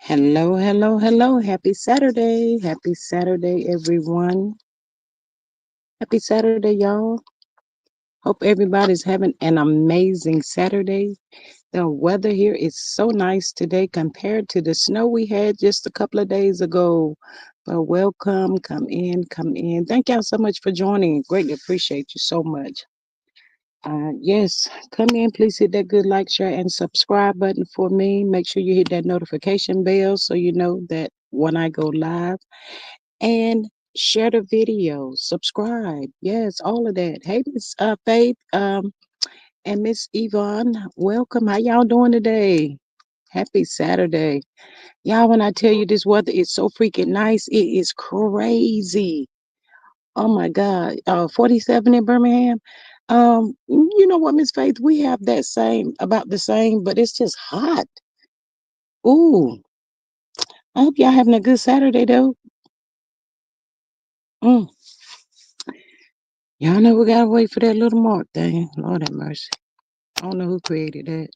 Hello, hello, hello. Happy Saturday. Happy Saturday, everyone. Happy Saturday, y'all. Hope everybody's having an amazing Saturday. The weather here is so nice today compared to the snow we had just a couple of days ago. But welcome, come in, come in. Thank y'all so much for joining. Greatly appreciate you so much. Yes, come in. Please hit that good like, share, and subscribe button for me. Make sure you hit that notification bell so you know that when I go live. And share the video, subscribe. Yes, all of that. Hey, Miss Faith, and Miss Yvonne, welcome. How y'all doing today? Happy Saturday. Y'all, when I tell you this weather is so freaking nice, it is crazy. Oh my God. 47 in Birmingham. You know what, Miss Faith? We have that same, about the same, but it's just hot. Ooh. I hope y'all having a good Saturday though. Mm. Y'all know we gotta wait for that little mark thing. Lord have mercy. I don't know who created that.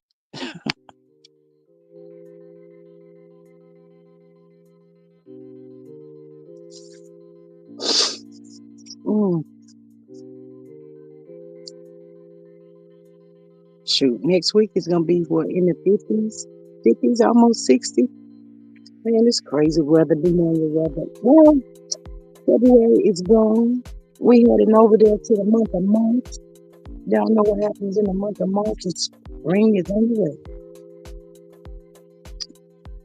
Mm. Shoot, next week is gonna be what, in the 50s, almost 60. Man, it's crazy weather being on the weather. Well, February is gone. We heading over there to the month of March. Y'all know what happens in the month of March. It's spring is on the way.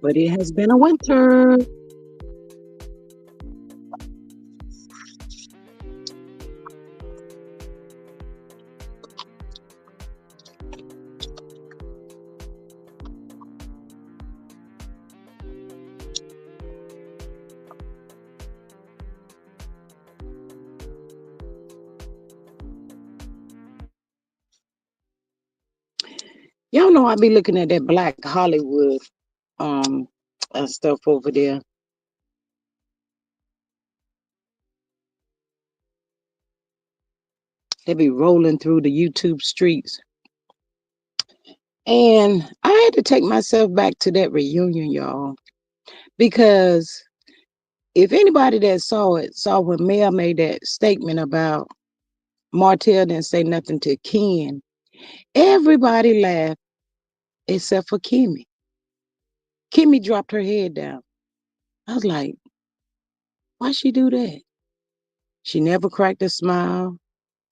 But it has been a winter. Y'all know I be looking at that Black Hollywood um stuff over there. They be rolling through the YouTube streets. And I had to take myself back to that reunion, y'all, because if anybody that saw it saw when Mel made that statement about Martell didn't say nothing to Ken, everybody laughed except for Kimmy. Kimmy dropped her head down. I was like, why she do that? She never cracked a smile,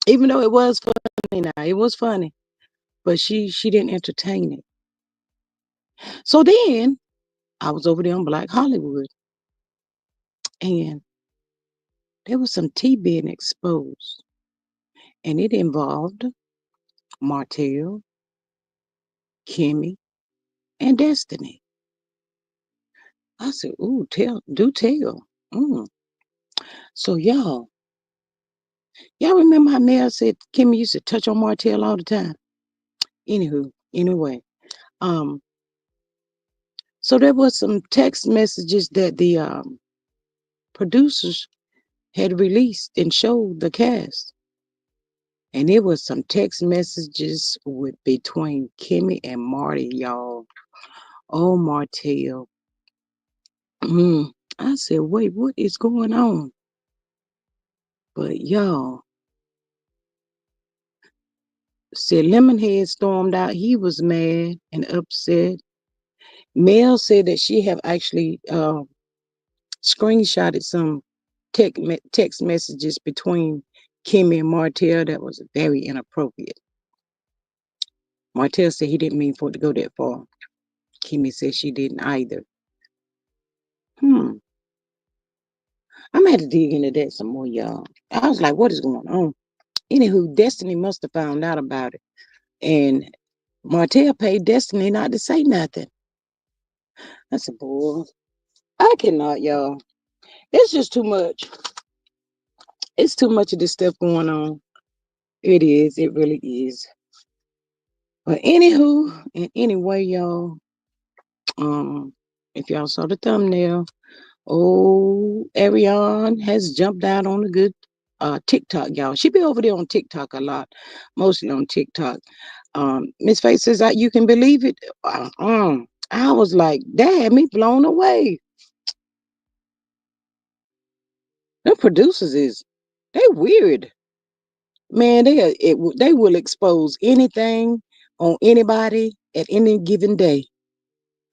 even though it was funny. Now it was funny, but she didn't entertain it. So then I was over there on Black Hollywood, and there was some tea being exposed, and it involved Martell, Kimmy, and Destiny. I said, "Ooh, do tell." Mm. So y'all remember how Mel said Kimmy used to touch on Martell all the time? Anyway, um, so there was some text messages that the producers had released and showed the cast, and it was some text messages with between Kimmy and Marty, y'all. Oh, Martell. Mm. I said, wait, what is going on? But y'all said Lemonhead stormed out. He was mad and upset. Mel said that she have actually screenshotted some text messages between Kimmy and Martell that was very inappropriate. Martell said he didn't mean for it to go that far. Kimmy said she didn't either. Hmm. I'm gonna have to dig into that some more, y'all. I was like, what is going on? Anywho, Destiny must have found out about it. And Martell paid Destiny not to say nothing. I said, boy, I cannot, y'all. It's just too much. It's too much of this stuff going on. It is. It really is. But anywho, and anyway, y'all, um, if y'all saw the thumbnail, oh, Arion has jumped out on a good TikTok, y'all. She be over there on TikTok a lot, mostly on TikTok. Miss Faith says that you can believe it. I was like, that had me blown away. The producers they weird. Man, they will expose anything on anybody at any given day.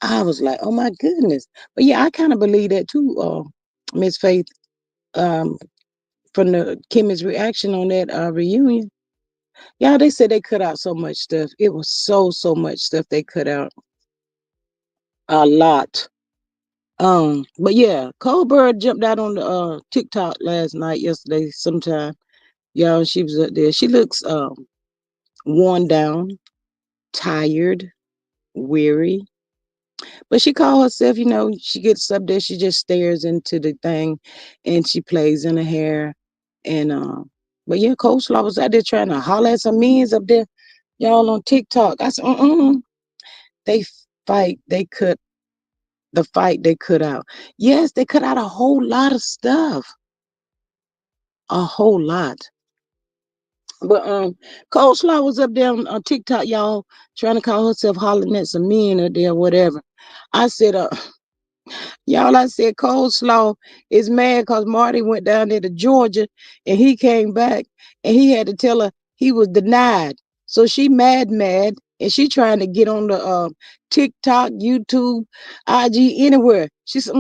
I was like, oh my goodness. But yeah, I kind of believe that too, Miss Faith, um, from the Kimmy's reaction on that reunion. Yeah, they said they cut out so much stuff. It was so much stuff they cut out. A lot. But yeah, Colbert jumped out on the TikTok last night, yesterday, sometime. Y'all, she was up there. She looks worn down, tired, weary. But she called herself, she gets up there, she just stares into the thing and she plays in her hair. And but yeah, Coleslaw was out there trying to holler at some men's up there, y'all on TikTok. I said, they fight, they cut out. Yes, they cut out a whole lot of stuff. A whole lot. But Coleslaw was up there on TikTok, y'all, trying to call herself hollering at some men or there, whatever. I said, y'all, I said Coleslaw is mad because Marty went down there to Georgia and he came back and he had to tell her he was denied. So she mad, and she trying to get on the TikTok, YouTube, IG, anywhere. She said,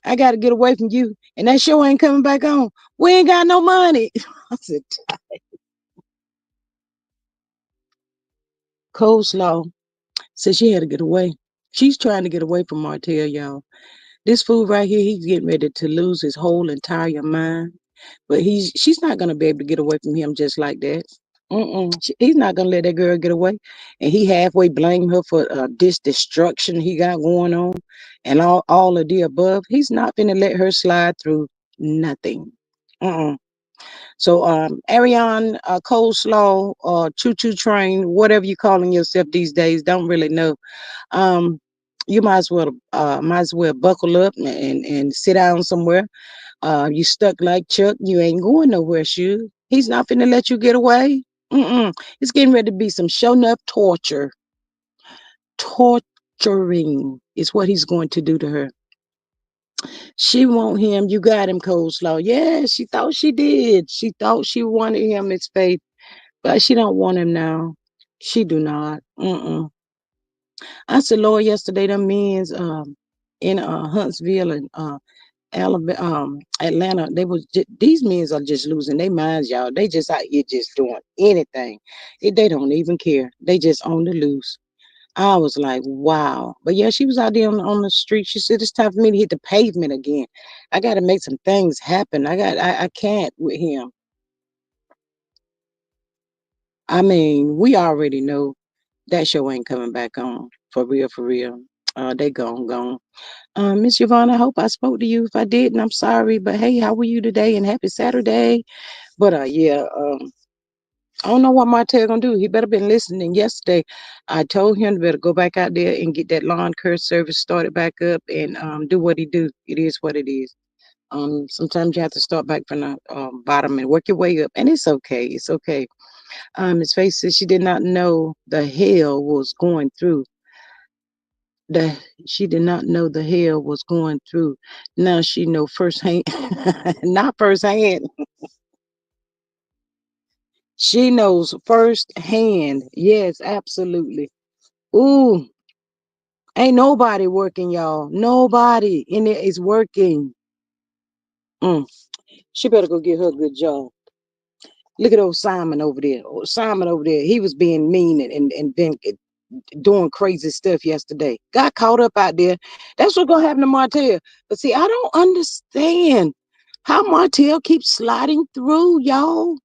I got to get away from you. And that show ain't coming back on. We ain't got no money. I said, Coleslaw said she had to get away. She's trying to get away from Martell, y'all. This fool right here, he's getting ready to lose his whole entire mind. But she's not gonna be able to get away from him just like that. He's not gonna let that girl get away, and he halfway blamed her for this destruction he got going on, and all of the above. He's not gonna let her slide through nothing. Mm-mm. So, Arion, Coleslaw, Choo Choo Train, whatever you calling yourself these days, don't really know. Um, you might as well buckle up and sit down somewhere. You stuck like Chuck. You ain't going nowhere, shoe. He's not finna let you get away. It's getting ready to be some show enough torture. Torturing is what he's going to do to her. She want him. You got him, Coleslaw. Yeah, she thought she did. She thought she wanted him, Miss Faith, but she don't want him now. She do not. I said, Lord, yesterday, them men's in Huntsville and Alabama, Atlanta, these men are just losing their minds, y'all. They just out here just doing anything. They don't even care. They just on the loose. I was like, wow. But yeah, she was out there on the street. She said, it's time for me to hit the pavement again. I got to make some things happen. I can't with him. I mean, we already know that show ain't coming back on for real, for real. They gone. Miss Yvonne, I hope I spoke to you. If I didn't, I'm sorry. But hey, how are you today? And happy Saturday. But yeah, I don't know what Martell gonna do. He better been listening yesterday. I told him to better go back out there and get that lawn care service started back up and do what he do. It is what it is. Sometimes you have to start back from the bottom and work your way up, and it's okay. It's okay. His face says she did not know the hell was going through the she did not know the hell was going through. Now she know firsthand, not firsthand. She knows firsthand. Yes, absolutely. Ooh, ain't nobody working, y'all. Nobody in there is working. Mm. She better go get her a good job. Look at old Simon over there. Simon over there. He was being mean and been doing crazy stuff yesterday. Got caught up out there. That's what's gonna happen to Martell. But see, I don't understand how Martell keeps sliding through, y'all.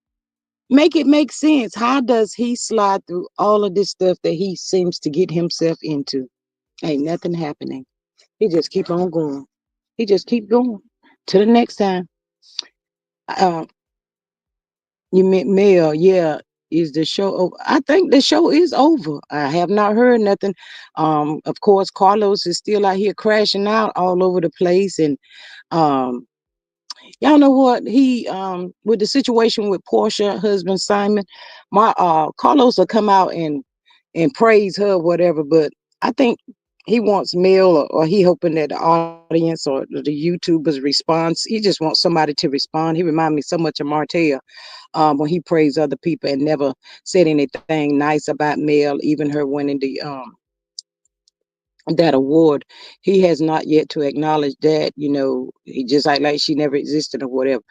Make it make sense. How does he slide through all of this stuff that he seems to get himself into? Ain't nothing happening. He just keep on going. He just keep going. To the next time. Uh, you meant Mel, yeah. Is the show over? I think the show is over. I have not heard nothing. Of course, Carlos is still out here crashing out all over the place. And um, y'all know what? He with the situation with Portia, husband Simon, my Carlos will come out and praise her, whatever. But I think he wants mail, or he hoping that the audience or the YouTubers response. He just wants somebody to respond. He remind me so much of Martell, when he praised other people and never said anything nice about Mel, even her winning the that award. He has not yet to acknowledge that, he just like she never existed or whatever.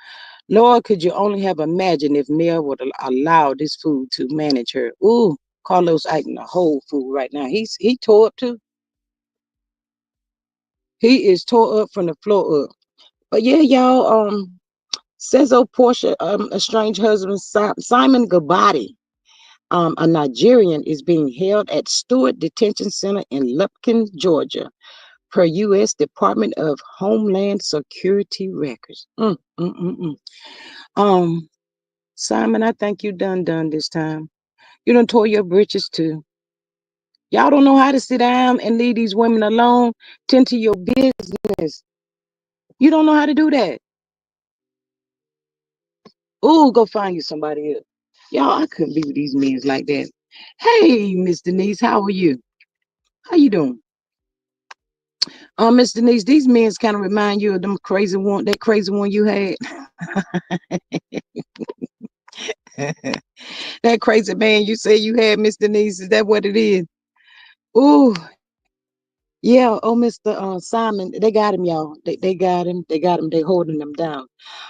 Lord, could you only have imagined if Mel would allow this food to manage her? Ooh, Carlos eating the whole food right now. He tore up too. He is tore up from the floor up. But yeah, y'all, says old Portia, estranged husband Simon Guobadia, a Nigerian, is being held at Stewart Detention Center in Lupkin, Georgia, per U.S. Department of Homeland Security records. Um, Simon, I think you done this time. You done tore your britches too. Y'all don't know how to sit down and leave these women alone. Tend to your business. You don't know how to do that. Ooh, go find you somebody else. Y'all, I couldn't be with these men like that. Hey, Miss Denise, how are you? How you doing? Miss Denise, these men kind of remind you of them that crazy one you had. That crazy man you say you had, Miss Denise. Is that what it is? Ooh, yeah. Oh, Mr. Simon, they got him, y'all. They got him. They got him. They holding him down.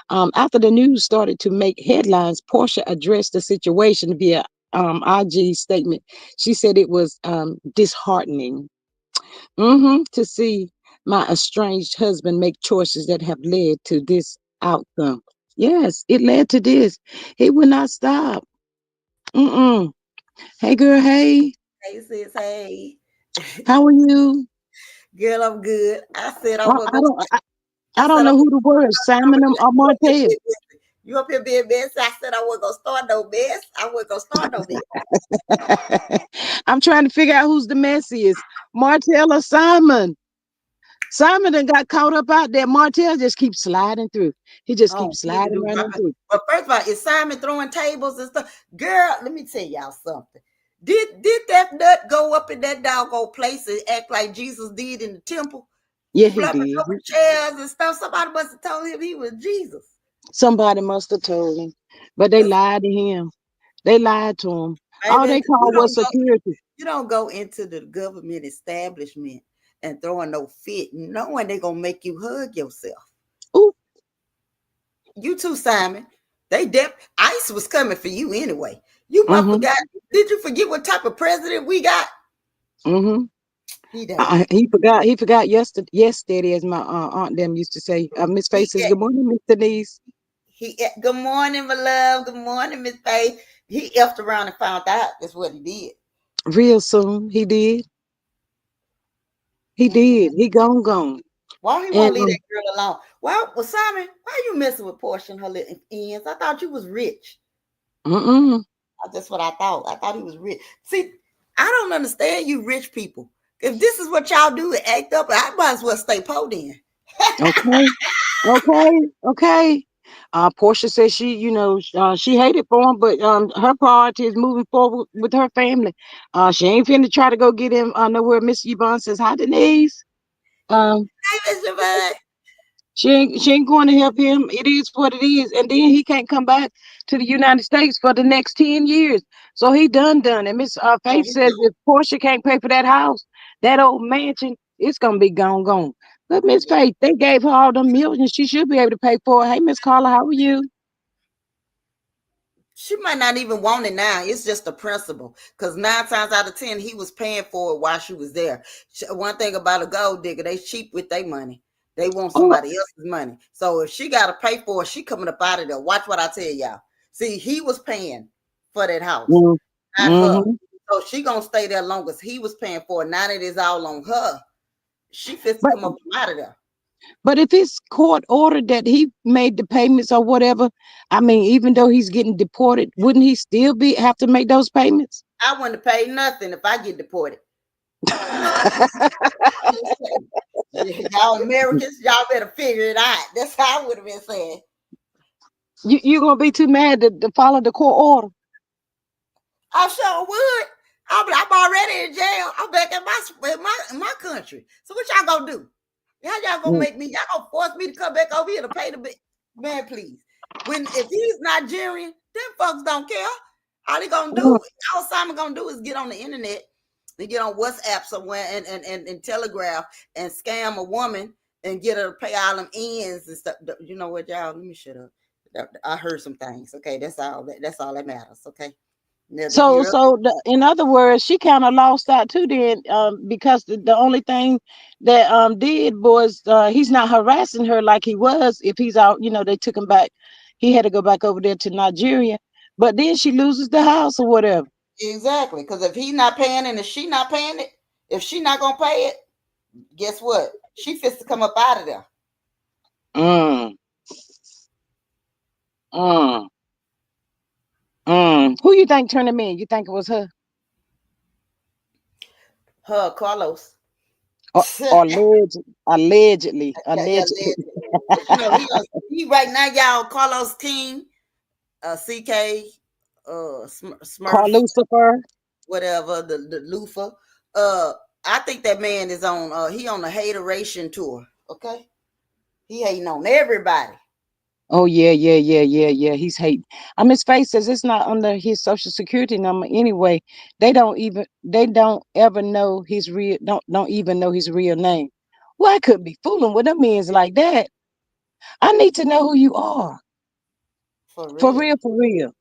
After the news started to make headlines, Portia addressed the situation via IG statement. She said it was disheartening, to see my estranged husband make choices that have led to this outcome. Yes, it led to this. He would not stop. Mm-mm. Hey, girl. Hey, Hey sis, hey. how are you? Girl, I'm good. I said I I, was I gonna don't. I, I I don't said I know was who the word gonna Simon or you up here Martell. being messy. You up here being messy. I said I wasn't gonna start no mess. I wasn't gonna start no mess. I'm trying to figure out who's the messiest, Martell or Simon. Simon done got caught up out there. Martell just keeps sliding through. He just Oh, keeps he need to sliding do right on dropping. through. But first of all, is Simon throwing tables and stuff? Girl, let me tell y'all something. Did that nut go up in that doggone place and act like Jesus did in the temple? Yeah, he Flipping did. over chairs and stuff. Somebody must have told him he was Jesus. Somebody must have told him, but they Cause lied to him. They lied to him. All baby, they called was security. you don't go into the government establishment and throwing no fit, knowing they're gonna make you hug yourself. Ooh, You too, Simon. ICE was coming for you anyway. You must mm-hmm, forgot. Did you forget what type of president we got? mm-hmm. He done. He forgot. He forgot yesterday. Yesterday, as my aunt them used to say. Miss He Faith says, "Good morning, Miss Denise." good morning, my love. Good morning, Miss Faith. He effed around and found out. That's what he did. Real soon, he did. He Mhm. did. He gone. Why he And won't leave that girl alone? Well, Simon, why you messing with Portia and her little ends? I thought you was rich. mm-mm. That's what I thought. I thought he was rich. See, I don't understand you rich people. If this is what y'all do and act up, I might as well stay po then. Okay. Okay. Portia says she hated for him, but her priority is moving forward with her family. She ain't finna try to go get him nowhere. Miss Yvonne says, "Hi, Denise." Um, Hey, Mr. Bud. she ain't going to help him. It is what it is, and then he can't come back to the United States for the next 10 years. So he done. And Miss Oh, Faith says if Portia can't pay for that house, that old mansion, it's gonna be gone. But Miss Faith, they gave her all them millions. She should be able to pay for it. Hey, Miss Carla, how are you? she might not even want it now. It's just a principle. Because 9 times out of 10, he was paying for it while she was there. One thing about a gold digger, they cheap with their money. They want Oh, somebody else's money. So if she got to pay for it, she coming up out of there. Watch what I tell y'all. See, he was paying for that house, mm, not her. mm-hmm. So she gonna stay there long as he was paying for it. Now that it's all on her, she fits to But come up out of there. but if it's court ordered that he made the payments or whatever, I mean, even though he's getting deported, wouldn't he still be have to make those payments? I wouldn't have paid nothing if I get deported. Y'all Americans, y'all better figure it out. That's how I would have been saying. You gonna be too mad to follow the court order? I sure would. I'm already in jail. I'm back in my country. So what y'all gonna do? How y'all gonna Mm. make me? Y'all gonna force me to come back over here to pay the bill? Man, please. When if he's Nigerian, them folks don't care. All they gonna Mm. do, all Simon gonna do is get on the internet and get on WhatsApp somewhere and telegraph and scam a woman and get her to pay all them ends and stuff. You know what, y'all? Let me shut up. I heard some things. Okay, that's all that matters. Okay. Now the So, fear of so in other words, she kind of lost out too then, because the only thing that did was he's not harassing her like he was if he's out. They took him back. He had to go back over there to Nigeria, but then she loses the house or whatever. exactly, because if he's not paying and if she not paying it, if she not gonna pay it, guess what? She fits to come up out of there. Mm, mm, mm. Who you think turned him in? You think it was her Her Carlos. or allegedly, Yeah, allegedly? because he right now, y'all. Carlos King, CK, Call Smurf, Lucifer. whatever the loofah. Uh, I think that man is on. He on the hateration tour. Okay, he hating on everybody Oh yeah, yeah, yeah, yeah, yeah. He's hating. His face says it's not under his social security number anyway. They don't ever know his real don't even know his real name. Well, I couldn't be fooling with them men's like that. I need to know who you are. for For real. real, for real.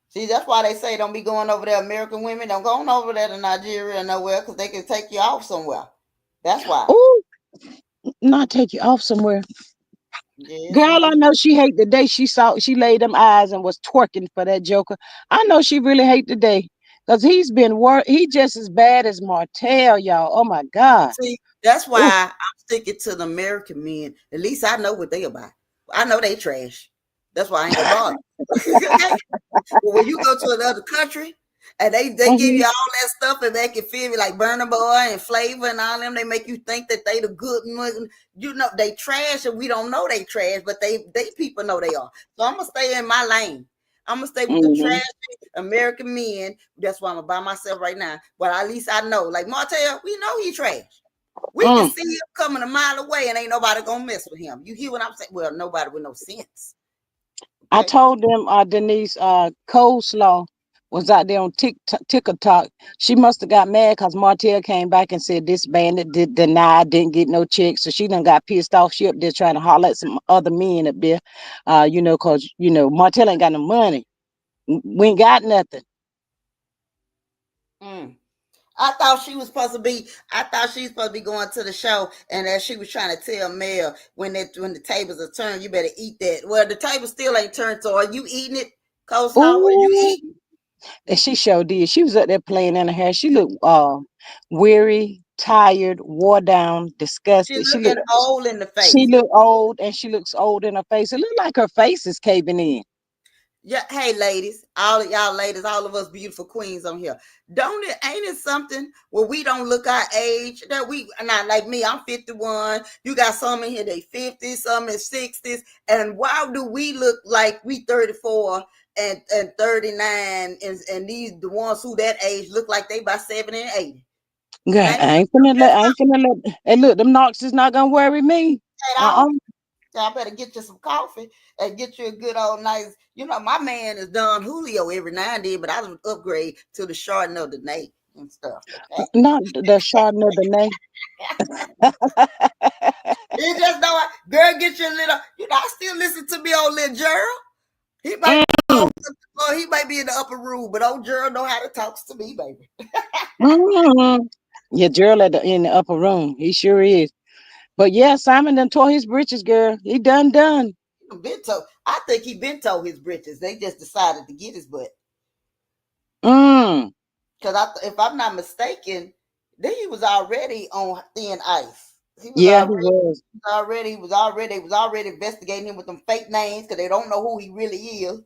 See, that's why they say don't be going over there. American women don't go on over there to Nigeria or nowhere because they can take you off somewhere. That's why. Oh, not take you off somewhere. Yes, Girl, I indeed. know she hate the day she laid them eyes and was twerking for that joker. I know she really hate the day. Cause he just as bad as Martell, y'all. Oh my God. See, that's Ooh. why I'm sticking to the American men. At least I know what they about. I know they trash. That's why I ain't gonna bother. Okay? But when you go to another country and they give Mhm. you all that stuff and make you feel like Burner Boy and Flavor and all them, they make you think that they the good one. You know they trash and we don't know they trash, but they people know they are. So I'm gonna stay in my lane. I'm gonna stay with the Mhm. trash American men. That's why I'm by myself right now. But at least I know, like Martell, we know he trash. We can Mm. see him coming a mile away and ain't nobody gonna mess with him. You hear what I'm saying? Well, nobody with no sense. I Okay. told them Denise Coleslaw was out there on TikTok. She must have got mad because Martell came back and said this bandit denied, didn't get no check. So she done got pissed off. She up there trying to holler at some other men up there, because, Martell ain't got no money. We ain't got nothing. Mm. I thought she was supposed to be. I thought she was supposed to be going to the show, and as she was trying to tell Mel when the tables are turned, you better eat that. Well, the table still ain't turned. So are you eating it, coleslaw? Are you Ooh. eating? And she sure did. She was up there playing in her hair. She looked weary, tired, wore down, She disgusted. looking old in the She face. looked old, and she looks old in her face. It looked like her face is caving in. Yeah, hey ladies, all of y'all ladies, all of us beautiful queens on here. Don't it ain't it something where we don't look our age? That we not like me, I'm 51. You got some in here they 50s, some in 60s. And why do we look like we 34 and 39 and these the ones who that age look like they about 70 and 80? God, Ain't that I ain't finna let. Hey, look, them knocks is not gonna worry me. at Uh uh all? I better get you some coffee and get you a good old nice. You know, my man is done Julio every now and then, but I would upgrade to the Chardonnay of the night and stuff. Okay, Not the Chardonnay. you just know, girl, get you a little. You know, I still listen to me old little Gerald. He might be Mm, well, he might be in the upper room, but old Gerald know how to talk to me, baby. mm. Yeah, Gerald in the upper room. He sure is. But yeah, Simon done tore his britches, girl. He done. Been told, I think he been told his britches. They just decided to get his butt. Mm. Because if I'm not mistaken, then he was already on thin ice. He was Yeah, he already was. he was already investigating him with them fake names because they don't know who he really is.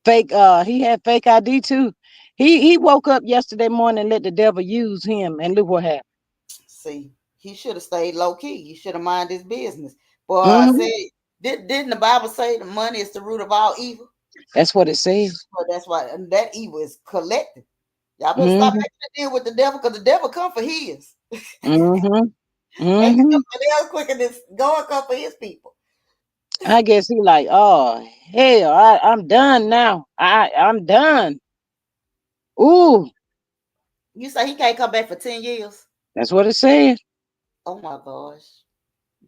Fake. He had fake ID too. He woke up yesterday morning and let the devil use him, and look what happened. See, he should have stayed low key. He should have minded his business. Boy, I Hmm. said, didn't the Bible say the money is the root of all evil? That's what it says. So that's why and that evil is collective. Y'all better stop Mm-hmm. making a deal with the devil because the devil come for his. Mm-hmm. Make Mm-hmm. somebody else quicker than go and come for his people. I guess he like, oh hell, I'm done now. I'm done. Ooh, You say he can't come back for 10 years? that's what it said. Oh my gosh.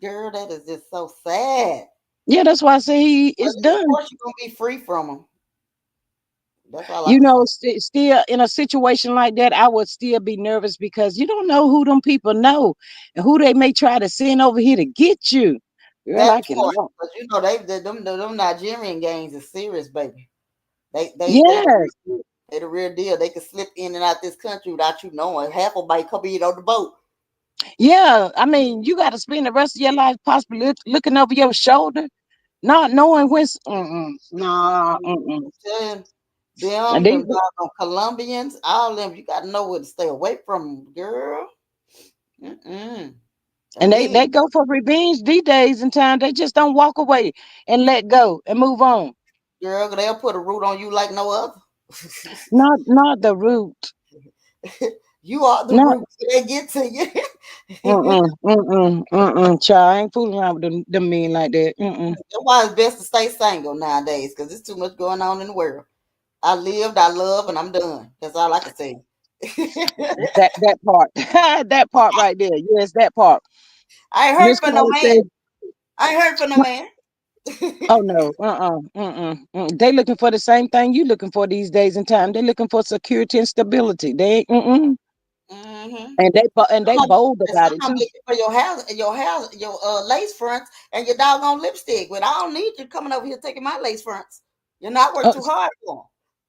Girl, that is just so sad. Yeah, that's why I say he But is of done. course, you're gonna be free from him. That's all I You can know, say. still in a situation like that, I would still be nervous because you don't know who them people know and who they may try to send over here to get you. Girl, That I can. part, because you know them Nigerian gangs is serious, baby. They Yes, they the real deal. They can slip in and out this country without you knowing. Half of them might come in on the boat. yeah. I mean, you got to spend the rest of your life possibly looking over your shoulder, not knowing when. Nah, I'm telling and them doggone Colombians, all them, you got to know where to stay away from 'em, girl. Mm-mm. And then, they go for revenge these days in time. They just don't walk away and let go and move on. girl, they'll put a root on you like no other. Not the root. You are the Not root. They get to you. Child, I ain't fooling around with them men like that. That's why it's best to stay single nowadays because there's too much going on in the world. I lived, I love, and I'm done. That's all I can say. That part, that part right there. Yes, that part. I ain't Miss hurt for no Carter man. says, I ain't hurt for no man. "Oh no, They looking for the same thing you looking for these days and time. They looking for security and stability. They, Mm-hmm. and they bold And about it sometimes too. looking for your lace fronts and your doggone lipstick. But I don't need you coming over here taking my lace fronts. You're not work Uh, too hard for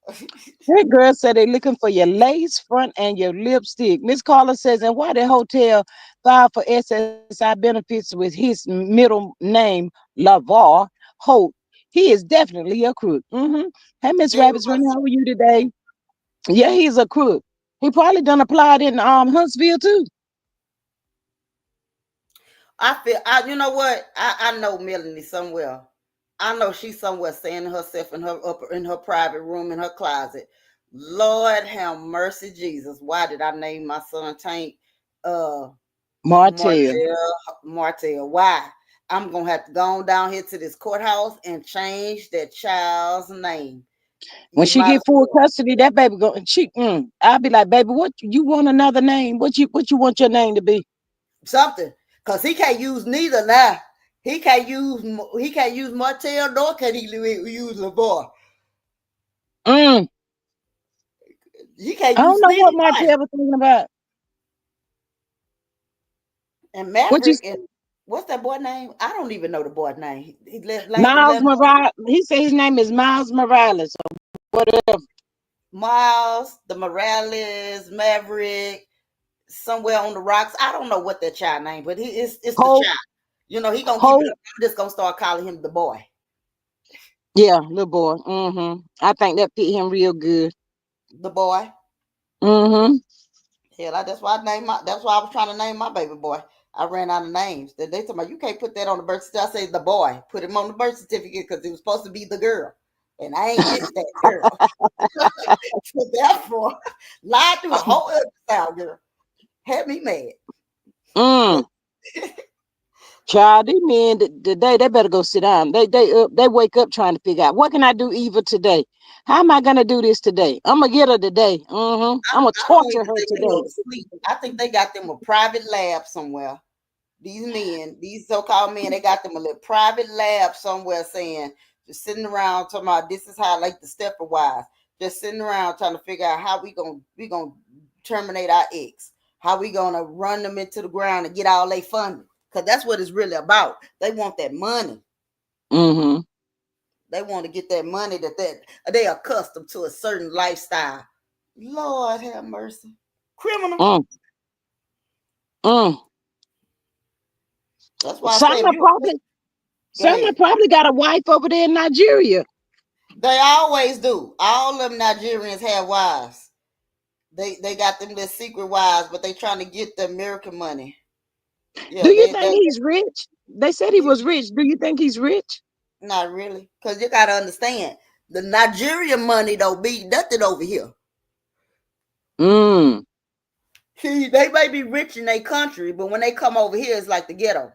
'em. that girl said they looking for your lace front and your lipstick. Miss Carla says, and why the hotel filed for SSI benefits with his middle name, Lavar Holt? He is definitely a crook. Hey, Miss Very Rabbits, much how so. are you today? Yeah, he's a crook. He probably done applied in Huntsville too. You know what? I know Melanie somewhere. I know she's somewhere saying to herself in her private room in her closet. Lord have mercy, Jesus. Why did I name my son Tank uh Martell. Martell? Why? I'm gonna have to go on down here to this courthouse and change that child's name. When You she might get as full well. custody, that baby go. I'll be like, baby, what you want another name? What you want your name to be? Something. Cause he can't use neither now. He can't use Martell nor can he use LeBoy. Mm. He can't I don't use know neither what one. Martell was thinking about. And What you Maverick and what's that boy name? I don't even know the boy name. Miles Morales. He said his name is Miles Morales or whatever. Miles, the Morales, Maverick, somewhere on the rocks. I don't know what that child name, but it's the Holt, child. You know, he gonna keep it Holt. up. I'm just gonna start calling him the boy. Yeah, little boy. I think that fit him real good. The boy. Mm-hmm. Hell, that's why I was trying to name my baby boy. I ran out of names. They told me you can't put that on the birth certificate. I said the boy. Put him on the birth certificate because it was supposed to be the girl. And I ain't get that girl. So therefore, lied through the whole ultrasound, girl. Had me mad. But Mm. Child, these men today they better go sit down. They wake up trying to figure out what can I do evil today. How am I gonna do this today? I'm gonna get her today. I'm gonna I don't torture even her think they today. go to sleep. I think they got them a private lab somewhere. These men, these so-called men, they got them a little private lab somewhere saying, just sitting around talking about this is how like the stepper wise, just sitting around trying to figure out how we gonna terminate our ex, how we gonna run them into the ground and get all they funding. Cause that's what it's really about. They want that money. Mm-hmm. They want to get that money that they accustomed to a certain lifestyle. Lord have mercy. Criminal. Mm, mm. That's why I say if Sama you probably go Sama ahead. probably got a wife over there in Nigeria. They always do. All them Nigerians have wives. They got them little secret wives, but they trying to get the American money. Do Yeah, you they think he's rich? They said he he, was rich. Do you think he's rich? not really, because you got to understand. The Nigerian money don't be nothing over here. Mm. See, they may be rich in their country, but when they come over here, it's like the ghetto.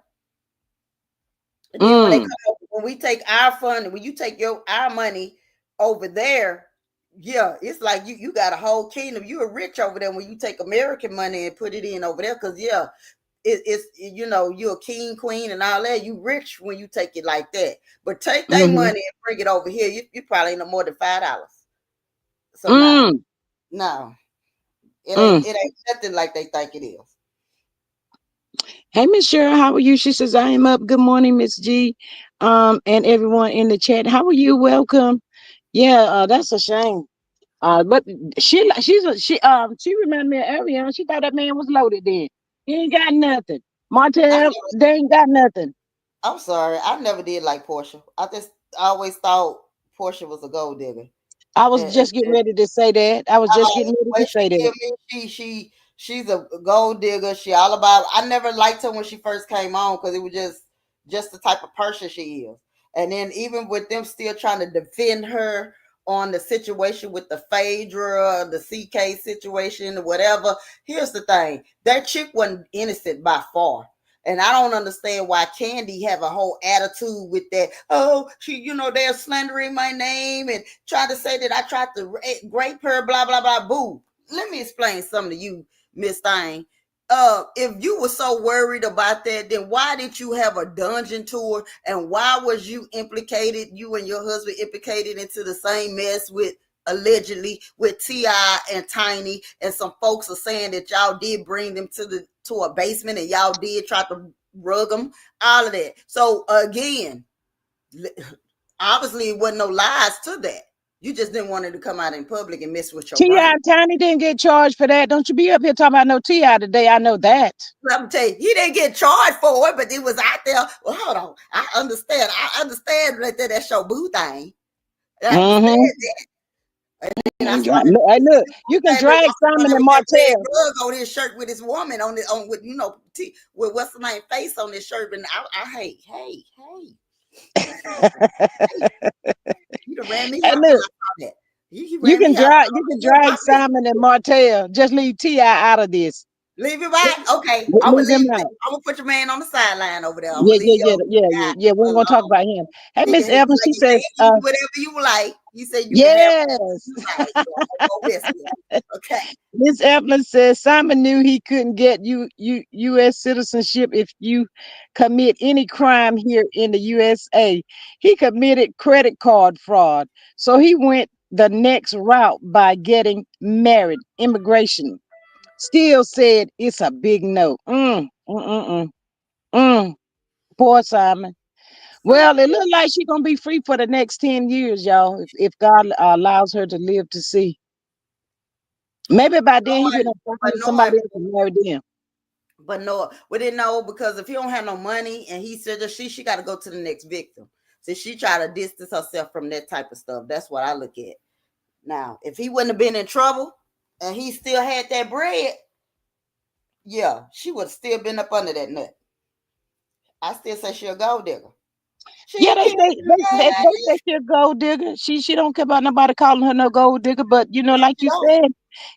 And then when they Mm. come over, when we take our fund, when you take our money over there, yeah, it's like you got a whole kingdom. You are rich over there when you take American money and put it in over there. Cause yeah, it's you're a king, queen, and all that. You rich when you take it like that. But take their money Mm-hmm. and bring it over here, you probably ain't no more than $5. So no, Mm. no, Mm. it ain't nothing like they think it is. Hey, Miss Cheryl, how are you? She says, I am up. Good morning, Miss G. And everyone in the chat. How are you? Welcome. Yeah, that's a shame. But she reminded me of Arion. She thought that man was loaded then. He ain't got nothing. I Martell, never, they ain't got nothing. I'm sorry, I never did like Portia. I just always thought Portia was a gold digger. I was And just getting ready to say that. I was just getting ready way to say she that. give me, she's a gold digger. She all about. I never liked her when she first came on because it was just the type of person she is. And then even with them still trying to defend her on the situation with the Phaedra, the CK situation, or whatever. Here's the thing: that chick wasn't innocent by far. And I don't understand why Candy have a whole attitude with that. Oh, they're slandering my name and try to say that I tried to rape her, blah, blah, blah, boo. Let me explain something to you, Miss Thing. If you were so worried about that, then why did you have a dungeon tour? And why was you and your husband implicated into the same mess with allegedly with T.I. and Tiny, and some folks are saying that y'all did bring them to a basement and y'all did try to rug them, all of that. So again, obviously it wasn't no lies to that. You just didn't want it to come out in public and mess with your T.I. brain. Tiny didn't get charged for that. Don't you be up here talking about no T.I. today. I know that. Let me tell you, he didn't get charged for it, but it was out there. Well, hold on. I understand. I understand right there. That's your boo thing. I understand Mm-hmm. that. And I saw Hey, look, you can that been drag walking Simon around and with that red Martell. rug on his shirt with his woman on it, on with with what's the name face on his shirt. And I hey, hey, you done ran me Hey, out when look, I saw that. You ran me out. you Don't can forget drag about me. Simon and Martell. Just leave T.I. out of this. Leave him out. Okay, I'm gonna Leave leave. him out. I'm gonna put your man on the sideline over there. I'm Yeah, gonna leave your guy yeah. We ain't gonna talk alone. about him. Hey, He can, Miss he can Evans, she like, says, you can do whatever you like. He said you can have whatever yes. you like. So I'm gonna go mess with him. Okay. Miss Evelyn says Simon knew he couldn't get U.S. citizenship if you commit any crime here in the USA. He committed credit card fraud, so he went the next route by getting married. Immigration still said it's a big no. Mm. Poor Simon. Well, it looks like she's gonna be free for the next 10 years, y'all. If God allows her to live to see. Maybe by then he been Knowing, find but knowing somebody else and marry them. But no, we didn't know because if he don't have no money and he said that she got to go to the next victim. So she try to distance herself from that type of stuff. That's what I look at. Now, if he wouldn't have been in trouble and he still had that bread, yeah, she would have still been up under that nut. I still say she a gold digger. Yeah, She killed they say she a gold digger. She don't care about nobody calling her no gold digger. But like she you don't. said,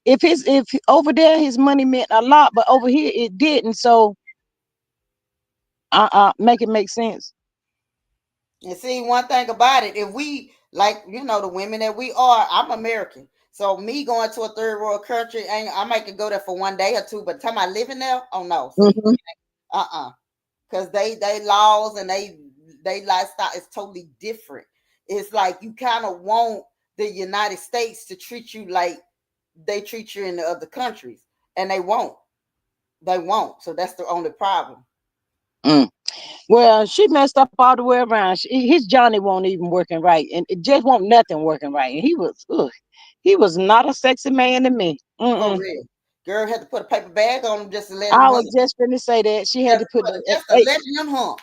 if over there his money meant a lot, but over here it didn't. So make it make sense. And see, one thing about it, if we like, the women that we are, I'm American. So me going to a third world country, ain't I might could go there for one day or two, but time I living there, oh no, see, Hmm. because they laws and they lifestyle is totally different. It's like you kind of want the United States to treat you like they treat you in the other countries, and they won't. They won't. So that's the only problem. Mm. Well, she messed up all the way around. His Johnny won't even working right, and it just won't nothing working right. And he was not a sexy man to me. For Mm-mm. real, girl had to put a paper bag on him just to let him I hump. was just going to say that she had Just to put just to hey, let him hump.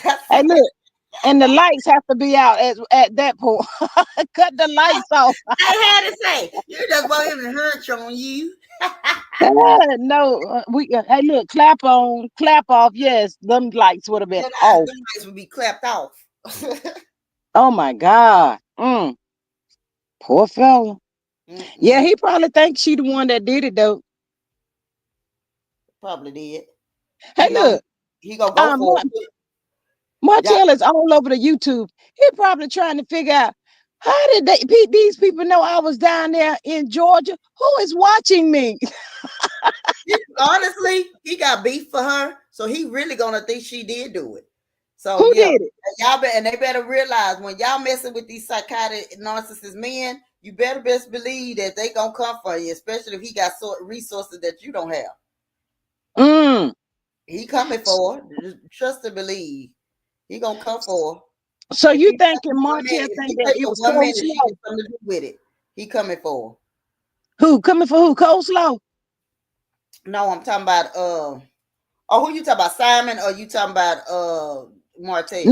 That's hey, it. look, and the lights have to be out at that point. Cut the lights off. I had to say, you just want him to hunch on you. No, hey, look, clap on, clap off. Yes, them lights would have been Then off. them lights would be clapped off. Oh my God. Mm. Poor fella. Yeah, Mm-mm. he probably thinks she the one that did it though. Probably did. Hey, He know look, he gonna go for it. Y'all, Martell is all over the YouTube. He probably trying to figure out how did these people know I was down there in Georgia? Who is watching me? honestly, he got beef for her, so he really gonna think she did do it. So Who yeah, did it? and they better realize when y'all messing with these psychotic narcissist men, you better best believe that they gonna come for you, especially if he got sort resources that you don't have. Mm. He coming for her. Trust and believe. He gonna come for her. So If you he thinking Martell if think he that think it for was 1 minute she coleslaw? had something to do with it, he coming for her. Who coming for who? Coleslaw? No, I'm talking about oh, who you talking about, Simon, or you talking about No, Martell?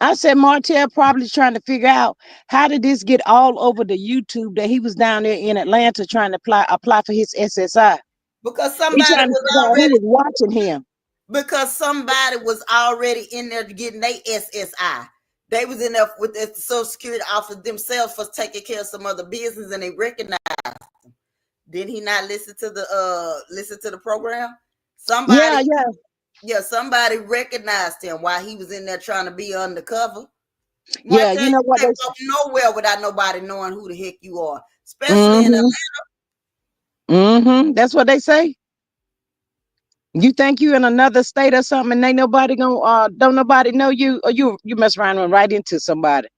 I said Martell probably trying to figure out how did this get all over the YouTube that he was down there in Atlanta trying to apply for his SSI. Because He somebody trying to was figure out who already was watching him. in there getting their SSI. They was in there with the Social Security office themselves for taking care of some other business, and they recognized. Did he not listen to the program? Yeah, Somebody, yeah, yeah, somebody recognized him while he was in there trying to be undercover. yeah. Martell, You you know what they? can't walk nowhere without nobody knowing who the heck you are, especially in Mm-hmm. Mm-hmm. That's what they say. You think you in another state or something, and ain't nobody gonna don't nobody know you, or you mess around and right into somebody.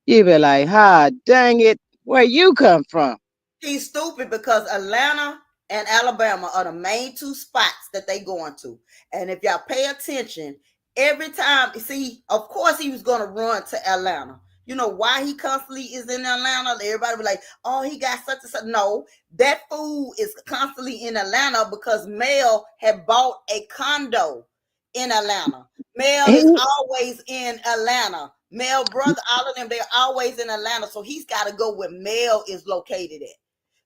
You be like, ah, dang it, where you come from? He's stupid because Atlanta and Alabama are the main two spots that they going to. And if y'all pay attention, every time, see, of course he was going to run to Atlanta. You know why he constantly is in Atlanta? Everybody be like, oh, he got such and such. No, that fool is constantly in Atlanta because Mel had bought a condo in Atlanta. Mel He is always in Atlanta. Mel brother, all of them, they're always in Atlanta. So he's got to go where Mel is located at.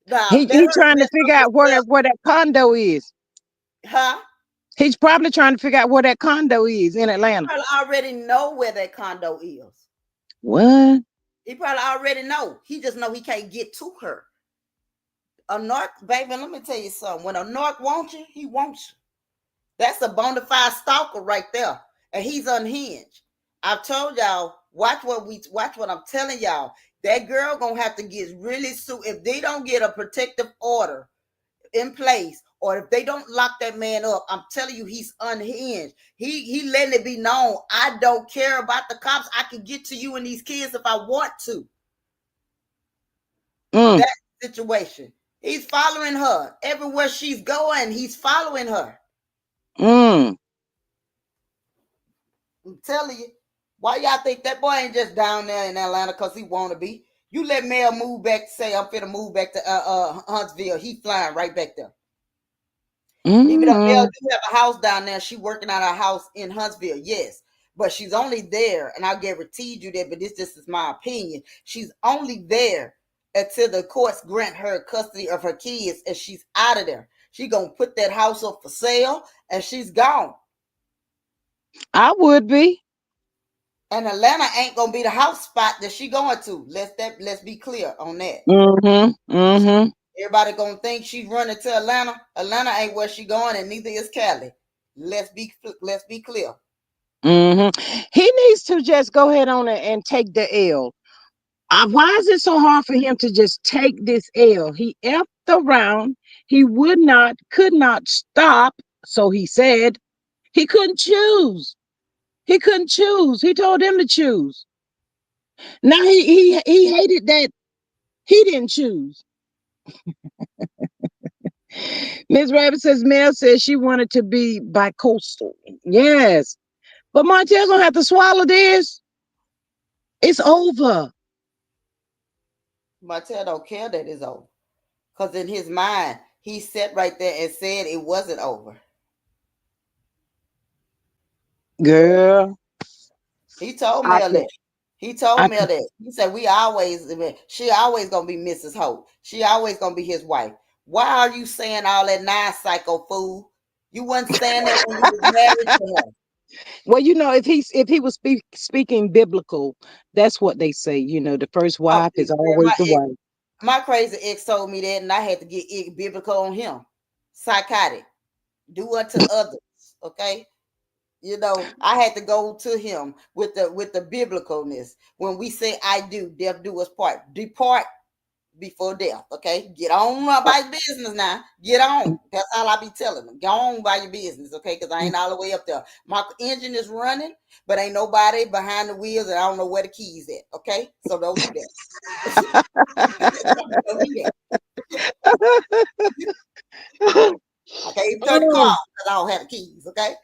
Now, let he her trying to mess up figure out herself. where that condo is. Huh? He's probably trying to figure out where that condo is in He Atlanta. probably already know where that condo is. What? He probably already know. He just know he can't get to her. A narc, baby, let me tell you something. When a narc wants you, he wants you. That's a bona fide stalker right there. And he's unhinged. I've told y'all, watch what I'm telling y'all. That girl gonna have to get really sued if they don't get a protective order in place, or if they don't lock that man up. I'm telling you, he's unhinged. He letting it be known, I don't care about the cops. I can get to you and these kids if I want to. Mm, That situation. He's following her everywhere she's going. He's following her. mm, I'm telling you. Why y'all think that boy ain't just down there in Atlanta because he want to be? You let Mel move back, say I'm finna move back to Huntsville. He flying right back there. Even though Mel mm. do have a house down there, she working at a house in Huntsville, yes. But she's only there, and I guarantee you that, but this just is my opinion. She's only there until the courts grant her custody of her kids, and she's out of there. She gonna put that house up for sale, and she's gone. I would be. And Atlanta ain't gonna be the house spot that she going to. Let's be clear on that. Mm-hmm. Mm-hmm. Everybody gonna think she's running to Atlanta. Atlanta ain't where she going, and neither is Cali. Let's be clear. Mm-hmm. He needs to just go ahead on and take the L. Why is it so hard for him to just take this L? He effed around. He could not stop. So he said he couldn't choose. He couldn't choose. He told him to choose. Now he hated that he didn't choose. Ms. Rabbit says Mel says she wanted to be bi-coastal. Yes. But Martell's gonna have to swallow this. It's over. Martell don't care that it's over. Because in his mind, he sat right there and said it wasn't over. Girl. He told I Mel can't. that. He told I Mel that. He said, she always gonna be Mrs. Holt. She always gonna be his wife. Why are you saying all that non psycho fool? You wasn't saying that when you was married to her. Well, if he was speaking biblical, that's what they say. The first Oh, wife is man, always the wife. my crazy ex told me that, and I had to get biblical on him. Psychotic. Do unto others. Okay. I had to go to him with the biblicalness. When we say I do, death do us part. Depart before death. Okay. Get on by your business now. Get on. That's all I be telling them. Get on by your business. Okay. Because I ain't all the way up there. My engine is running, but ain't nobody behind the wheels, and I don't know where the keys at. Okay. So don't do that. Don't do that. I can't even turn the car Oh, because I don't have the keys. Okay.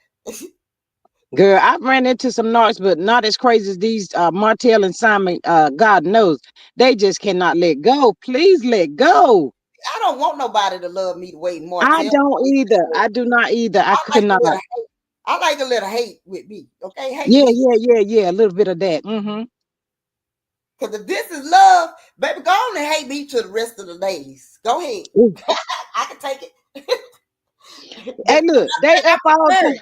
girl, I ran into some narcs, but not as crazy as these Martell and Simon. God knows they just cannot let go. Please let go. I don't want nobody to love me the way I Martell. don't either. I do not either. I I could like a not. little hate. I like a little hate with me. Okay, hate Yeah, me. yeah, yeah, yeah. A little bit of that. Because if this is love, baby, go on and hate me to the rest of the days. Go ahead. I can take it. Hey, But look, married.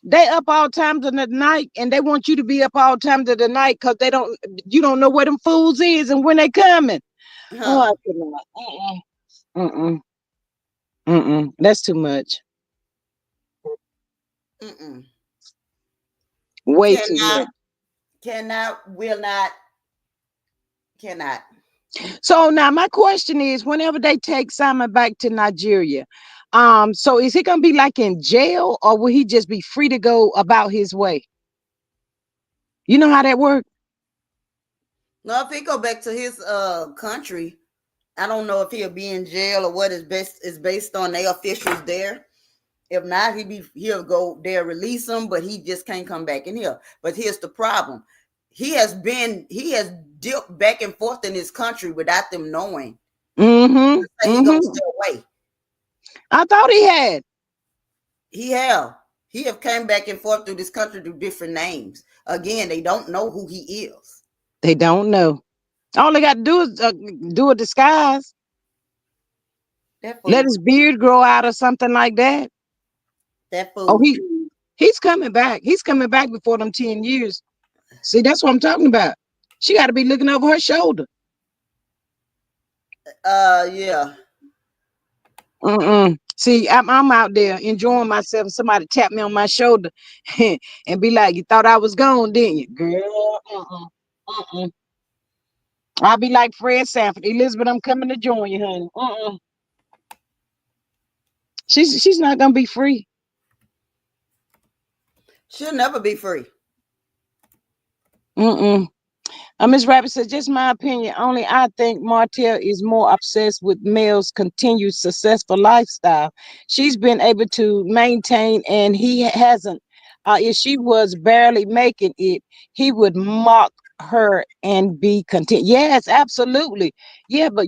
they up all times of the night, and they want you to be up all times of the night because you don't know where them fools is and when they coming. Oh, I Huh. cannot. Mm-mm, mm-mm. That's too much. Mm-mm. Way too Cannot, much. will not, cannot. So now my question is, whenever they take Simon back to Nigeria, so is he gonna be like in jail, or will he just be free to go about his way? You know how that works? No, if he go back to his country, I don't know if he'll be in jail or what is based on their officials there. If not, he'll go there, release him, but he just can't come back in here. But here's the problem: he has dipped back and forth in his country without them knowing. Mm-hmm. Say he gonna Mm-hmm. stay away. I thought he had. He have he have came back and forth through this country through different names. Again, they don't know who he is. They don't know. All they got to do is do a disguise. That Let fool, his beard grow out or something like that. that Oh, fool. he's coming back. He's coming back before them 10 years. See, that's what I'm talking about. She got to be looking over her shoulder. Yeah. Mm-mm. See, I'm out there enjoying myself, and somebody tap me on my shoulder and be like, "You thought I was gone, didn't you, girl?" Mm-mm. Mm-mm. I'll be like Fred Sanford, Elizabeth. I'm coming to join you, honey. Mm-mm. She's not gonna be free. She'll never be free. Mm-mm. Ms. Rabbit said, just my opinion. Only I think Martell is more obsessed with Mel's continued successful lifestyle. She's been able to maintain, and he hasn't. If she was barely making it, he would mock her and be content. Yes, absolutely. Yeah, but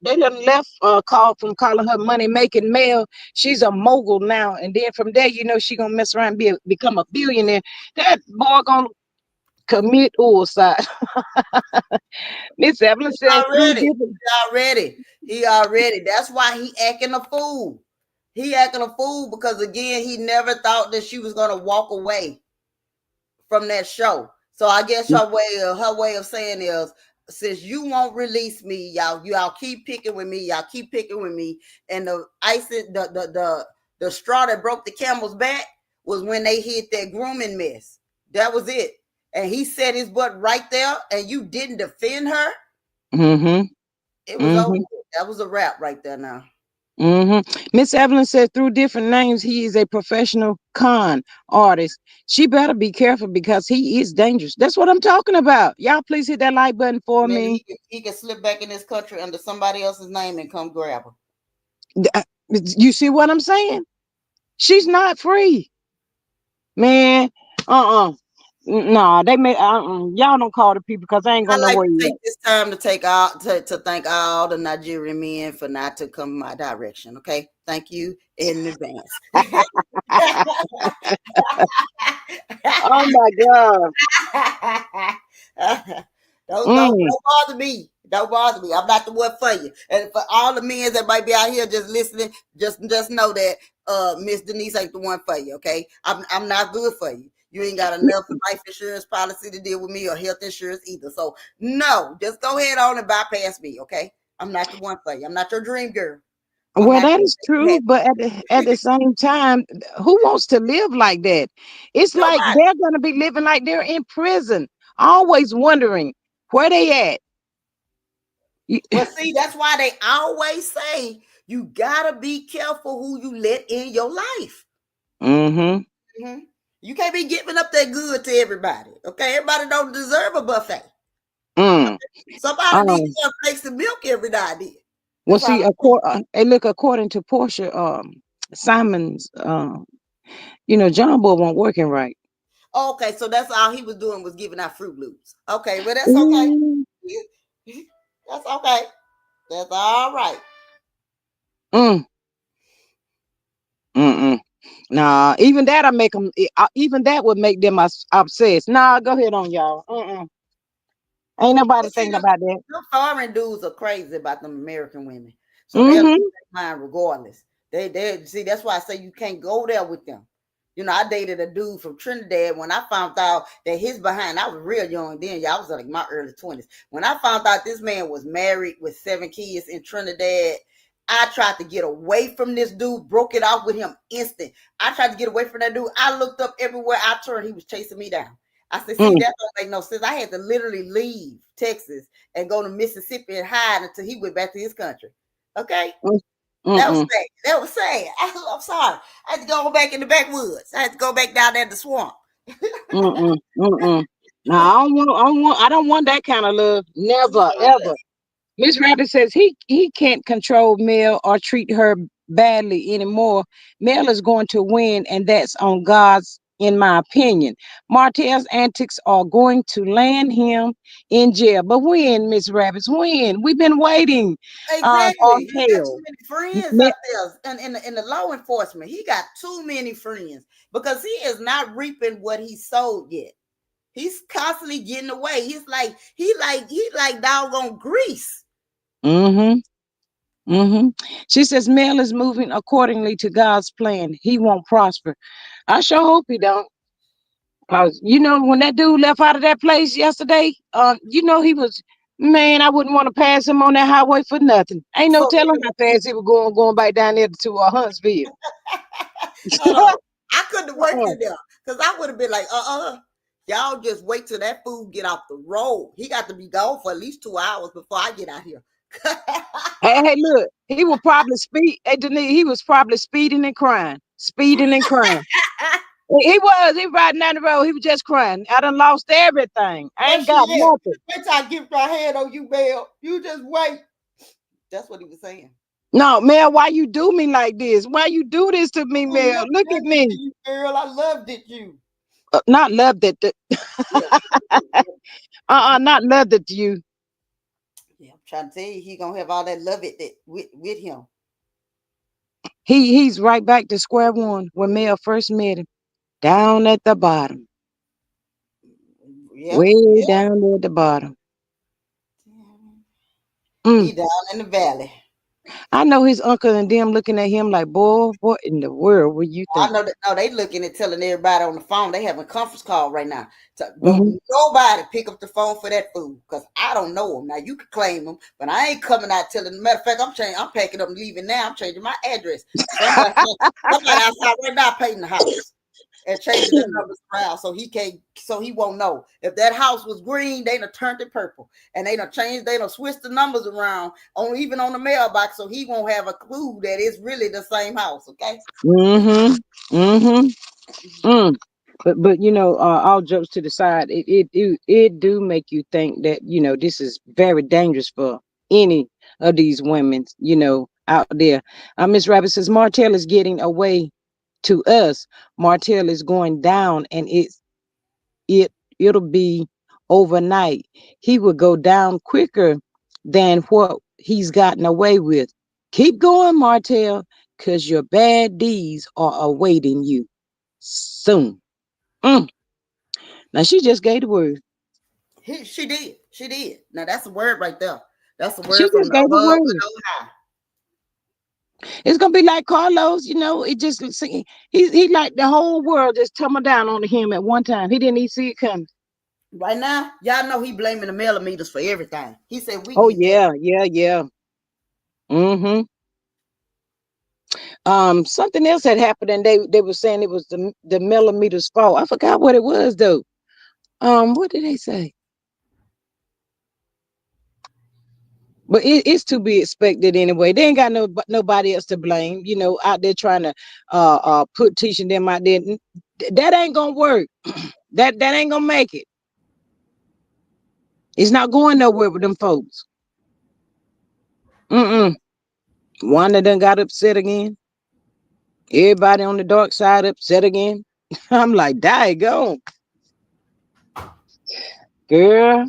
they done left call from calling her money making Mel. She's a mogul now, and then from there, she gonna mess around and become a billionaire. That boy gonna commit suicide. Miss Evelyn said through Already. different. He already. That's why he acting a fool. He acting a fool because again, he never thought that she was gonna walk away from that show. So I guess her way of saying is, since you won't release me, y'all keep picking with me, and the icing, the straw that broke the camel's back was when they hit that grooming mess. That was it. And he set his butt right there, and you didn't defend her. Mm-hmm. It was over. Mm-hmm. That was a wrap right there now. Mm-hmm. Miss Evelyn said through different names, he is a professional con artist. She better be careful because he is dangerous. That's what I'm talking about. Y'all please hit that like button for Maybe me. he can slip back in this country under somebody else's name and come grab her. You see what I'm saying? She's not free, man. Uh-uh. Nah, they may. Y'all don't call the people because I ain't I gonna know like where to you take this time to thank all the Nigerian men for not to come my direction. Okay, thank you in advance. at. Oh my God. Don't bother me. Don't bother me. I'm not the one for you. And for all the men that might be out here just listening, just know that Miss Denise ain't the one for you. Okay, I'm not good for you. You ain't got enough life insurance policy to deal with me or health insurance either. So no, just go ahead on and bypass me, okay? I'm not the one for you. I'm not your dream girl. I'm Well, not that gonna is make you true, happy. but at the same time, who wants to live like that? It's like Nobody. they're gonna be living like they're in prison, always wondering where they at. You- Well, see, that's why they always say you gotta be careful who you let in your life. Mm-hmm. Hmm. You can't be giving up that good to everybody. Okay, everybody don't deserve a buffet. Mm. Somebody needs Um. to take some milk every now and then. Well, That's all see, I'm saying. hey, look, according to Portia, Simon's, John Boy wasn't working right. Okay, so that's all he was doing was giving out Fruit Loops. Okay, well that's okay. Mm, That's okay. That's all right. mm, mm-mm. Nah, even that I make them. Even that would make them obsessed. Nah, go ahead on y'all. Ain't nobody But see, thinking about that. them foreign dudes are crazy about them American women. So they'll Mm-hmm. lose their mind regardless. They see that's why I say you can't go there with them. You know, I dated a dude from Trinidad when I found out that his behind, I was real young then, y'all. I was like my early 20s. When I found out this man was married with 7 kids in Trinidad, I tried to get away from this dude, broke it off with him instant. I tried to get away from that dude. I looked up everywhere I turned, he was chasing me down. I said, see, Mm, that don't make no sense. I had to literally leave Texas and go to Mississippi and hide until he went back to his country. Okay? mm, That was mm-mm, sad. That was sad. I'm sorry. I had to go back in the backwoods. I had to go back down there in the swamp. mm-mm, mm-mm. Nah, I don't want that kind of love. Never, ever. Miss Rabbit says he can't control Mel or treat her badly anymore. Mel is going to win, and that's on God's, in my opinion. Martell's antics are going to land him in jail. But when, Miss Rabbits, when? We've been waiting on Exactly. He got too hell. many friends Me- out there in the law enforcement. He got too many friends because he is not reaping what he sowed yet. He's constantly getting away. He like doggone grease. Mm-hmm. Mm-hmm. She says Mel is moving accordingly to God's plan. He won't prosper. I sure hope he don't. Cause when that dude left out of that place yesterday, he was, man, I wouldn't want to pass him on that highway for nothing. Ain't no For telling real. how fast he was going back down there to Huntsville. Hold on. I couldn't have worked Uh-uh. in there because I would have been like, y'all just wait till that fool get off the road. He got to be gone for at least 2 hours before I get out here. Hey, look, he was probably Denise, he was probably speeding and crying, speeding and crying. He riding down the road. He was just crying. I done lost everything. I Where ain't she got at? nothing. Wait till I get my hand on you, Belle. You just wait. That's what he was saying. No, Mel, why you do me like this? Why you do this to me, Oh, Mel? look, Look at nothing to me. you, girl. I loved it, you. Not loved it. Yeah, yeah. Not loved it you. Yeah, I'm trying to tell you, he gonna have all that love it that with him. He's right back to square one where Mel first met him. Down at the bottom. Yep, Way yep. down there at the bottom. Mm. He down in the valley. I know his uncle and them looking at him like, boy, what in the world were you I think? know that. No, they looking at telling everybody on the phone. They having a conference call right now. So Mm-hmm. don't nobody pick up the phone for that fool because I don't know him. Now you can claim him, but I ain't coming out telling. Matter of fact, I'm packing up and leaving now. I'm changing my address. Somebody outside right now painting the house and changing the numbers around so he can't, so he won't know. If that house was green, they done turned it purple. And they done changed, they done switched the numbers around on even on the mailbox so he won't have a clue that it's really the same house. Okay. Mm-hmm. Mm-hmm. Mm. But all jokes to the side, it do make you think that this is very dangerous for any of these women out there. Miss Rabbit says Martell is getting away to us. Martell is going down, and it'll be overnight. He will go down quicker than what he's gotten away with. Keep going, Martell, because your bad deeds are awaiting you soon. Mm. Now she just gave the word. She did. She did. Now that's a word right there. That's a She word from just the gave the above word. and on high. It's gonna be like Carlos, it just he like the whole world just tumbled down on him at one time. He didn't even see it coming. Right now, y'all know he blaming the millimeters for everything. He said we Oh get that. yeah, yeah, yeah. Mm-hmm. Something else had happened, and they were saying it was the millimeters fault. I forgot what it was though. What did they say? But it's to be expected anyway. They ain't got nobody else to blame. Out there trying to put teaching them out there. That ain't gonna work. That ain't gonna make it. It's not going nowhere with them folks. Mm-mm. Wanda done got upset again. Everybody on the dark side upset again. I'm like, daggone, girl.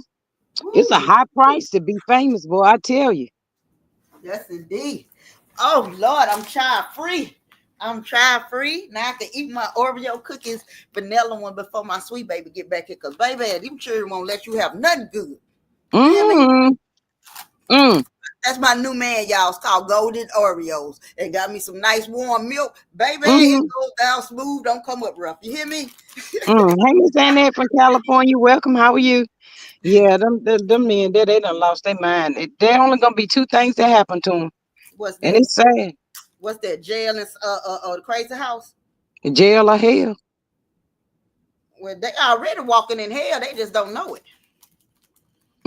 It's a Woo, high price to be famous, boy. I tell you. yes, indeed. Oh Lord, I'm child free. I'm child free. Now I can eat my Oreo cookies, vanilla one before my sweet baby get back here. Cause baby, them children won't let you have nothing good. You hear me? Mm, mm, That's my new man, y'all. It's called Golden Oreos. And got me some nice warm milk. Baby, it mm, goes down smooth. Don't come up rough. You hear me? Hey, Miss Annette from California. Welcome. How are you? Yeah, them men, they done lost their mind. There only gonna be two things that happen to them, What's and that? it's sad: What's that? Jail and the crazy house? jail or hell. Well, they already walking in hell. They just don't know it.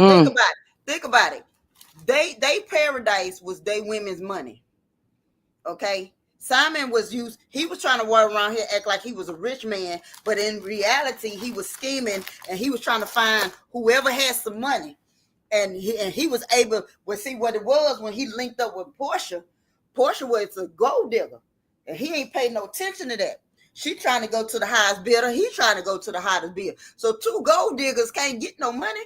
Think Mm, about it. Think about it. They paradise was they women's money. Okay. Simon was used, he was trying to walk around here, act like he was a rich man, but in reality, he was scheming and he was trying to find whoever had some money. And he was able, well, see what it was when he linked up with Portia. Portia was a gold digger, and he ain't paid no attention to that. She trying to go to the highest bidder. He trying to go to the highest bidder. So two gold diggers can't get no money.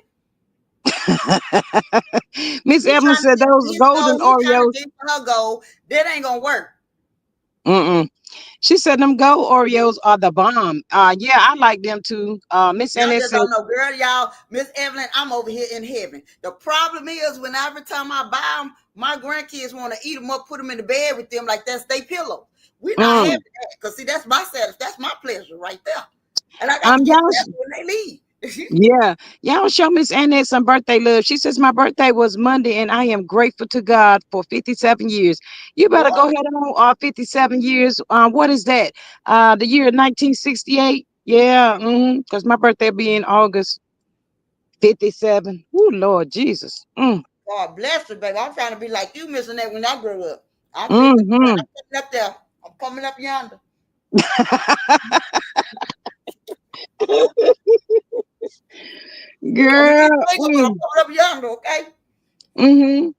Miss He Evelyn trying to said get those his golden gold. He trying to Oreos. get her gold. That ain't gonna work. Mm-mm. She said them gold Oreos are the bomb. Yeah, I like them too. Miss Y'all Annette just said, don't know, girl. Y'all, Miss Evelyn, I'm over here in heaven. The problem is, when every time I buy them, my grandkids want to eat them up, put them in the bed with them like that's their pillow. We're not having mm. that because see, that's my satisfaction. That's my pleasure right there, and I got to get Y'all, that when they leave. yeah, y'all show Miss Annette some birthday love. She says my birthday was Monday, and I am grateful to God for 57 years. You better What? go ahead on 57 years. What is that? The year 1968. Yeah, because my birthday will be in August 57. Oh Lord Jesus. God bless you, baby. I'm trying to be like you, missing that when I grow up. I'm 50. Mm-hmm. I'm coming up there. I'm coming up yonder. I'm a Girl. little bigger, but I'm coming up yonder. Okay. Mm-hmm.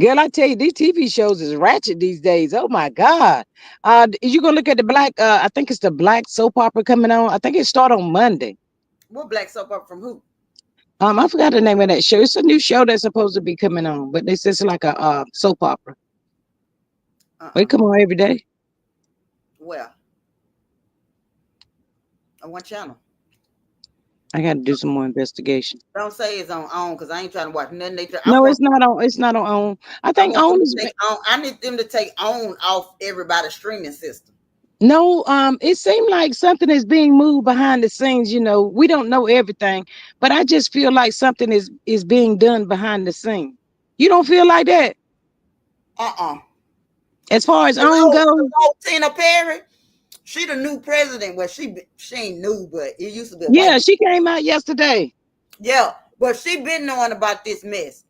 Girl, I tell you, these TV shows is ratchet these days. Oh my God. You gonna look at the black, I think it's the black soap opera coming on. I think it start on Monday. What black soap up from who? I forgot the name of that show. It's a new show that's supposed to be coming on, but it's just like a soap opera. They Uh-uh. come on every day. Well, on one channel. I got to do some more investigation. Don't say it's on because I ain't trying to watch nothing. I No, want it's not on. It's not on. I I think want them on to is take on. I need them to take on off everybody's streaming system. no. It seemed like something is being moved behind the scenes. We don't know everything, but I just feel like something is being done behind the scene. You don't feel like that Uh-uh. as far as Cause on go. Tina Perry, she the new president. Well, she ain't new, but it used to be a white Yeah, girl. she came out yesterday. Yeah, but she been knowing about this mess.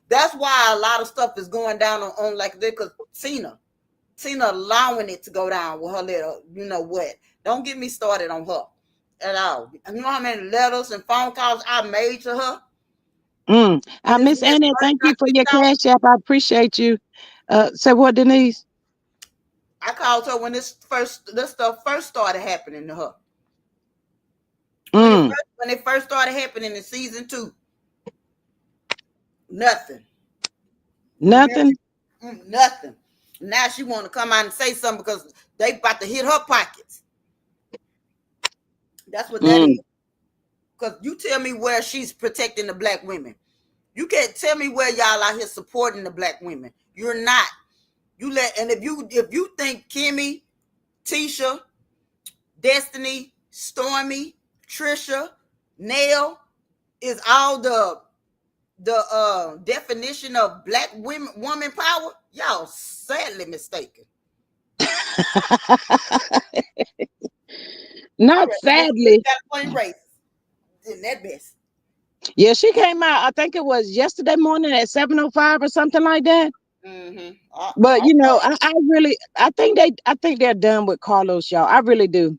That's why a lot of stuff is going down on like this because Tina allowing it to go down with her little, you know what? Don't get me started on her at all. You know how many letters and phone calls I made to her when this Miss mess Annette, first thank got you for your kicked out. cash app. I appreciate you. Say what, Denise? I called her when this stuff first started happening to her. Mm, When it first started happening in season 2, nothing. You hear nothing. me? Nothing. Now she want to come out and say something because they about to hit her pockets. That's what that is. Mm, Because you tell me where she's protecting the black women. You can't tell me where y'all out here supporting the black women. You're not. And if you think Kimmy, Tisha, Destiny, Stormy, Trisha, Nail is all the definition of black woman power, y'all sadly mistaken. I Not read Miss Good sadly. California race in that mess. Yeah, she came out. I think it was yesterday morning at 7:05 or something like that. Mm-hmm. But I thought, I really, I think they're done with Carlos, y'all. I really do.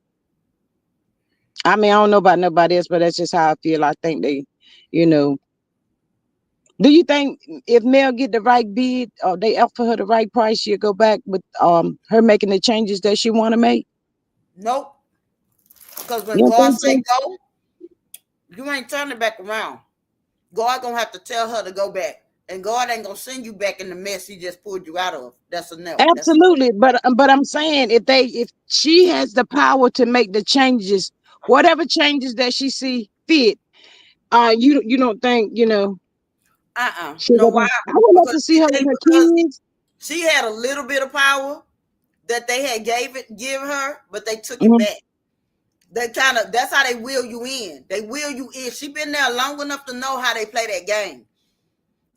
I mean, I don't know about nobody else, but that's just how I feel. I think they, you know, do you think if Mel get the right bid or they offer her the right price, she'll go back with her making the changes that she want to make? nope. Because when You don't God think say so? go, you ain't turning back around. God gonna have to tell her to go back. And God ain't gonna send you back in the mess he just pulled you out of. That's a no. That's a no. Absolutely, but I'm saying if she has the power to make the changes, whatever changes that she see fit, you don't think she'll No, go why? back? I would love Because to see her with her because kids. she had a little bit of power that they had give her, but they took it Mhm. back. They kind of that's how they will you in. They will you in. She been there long enough to know how they play that game.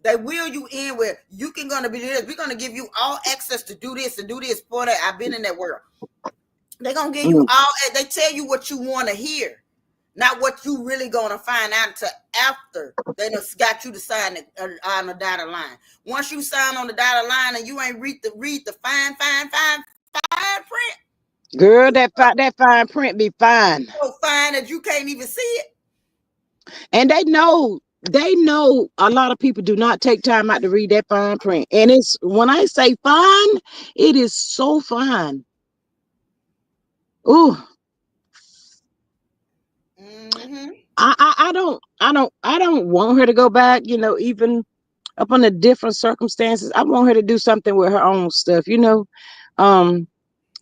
They will you in where you can gonna be this. We're gonna give you all access to do this and do this for that. I've been in that world. They're gonna give you Mm. all. They tell you what you want to hear, not what you really gonna find out until after they done got you to sign on the dotted line. Once you sign on the dotted line and you ain't read the fine print, Girl, that fine print be fine, so fine that you can't even see it. and they know a lot of people do not take time out to read that fine print, and it's when I say fine, it is so fine. Ooh, Mm-hmm. I don't want her to go back. Even up under different circumstances, I want her to do something with her own stuff. Um,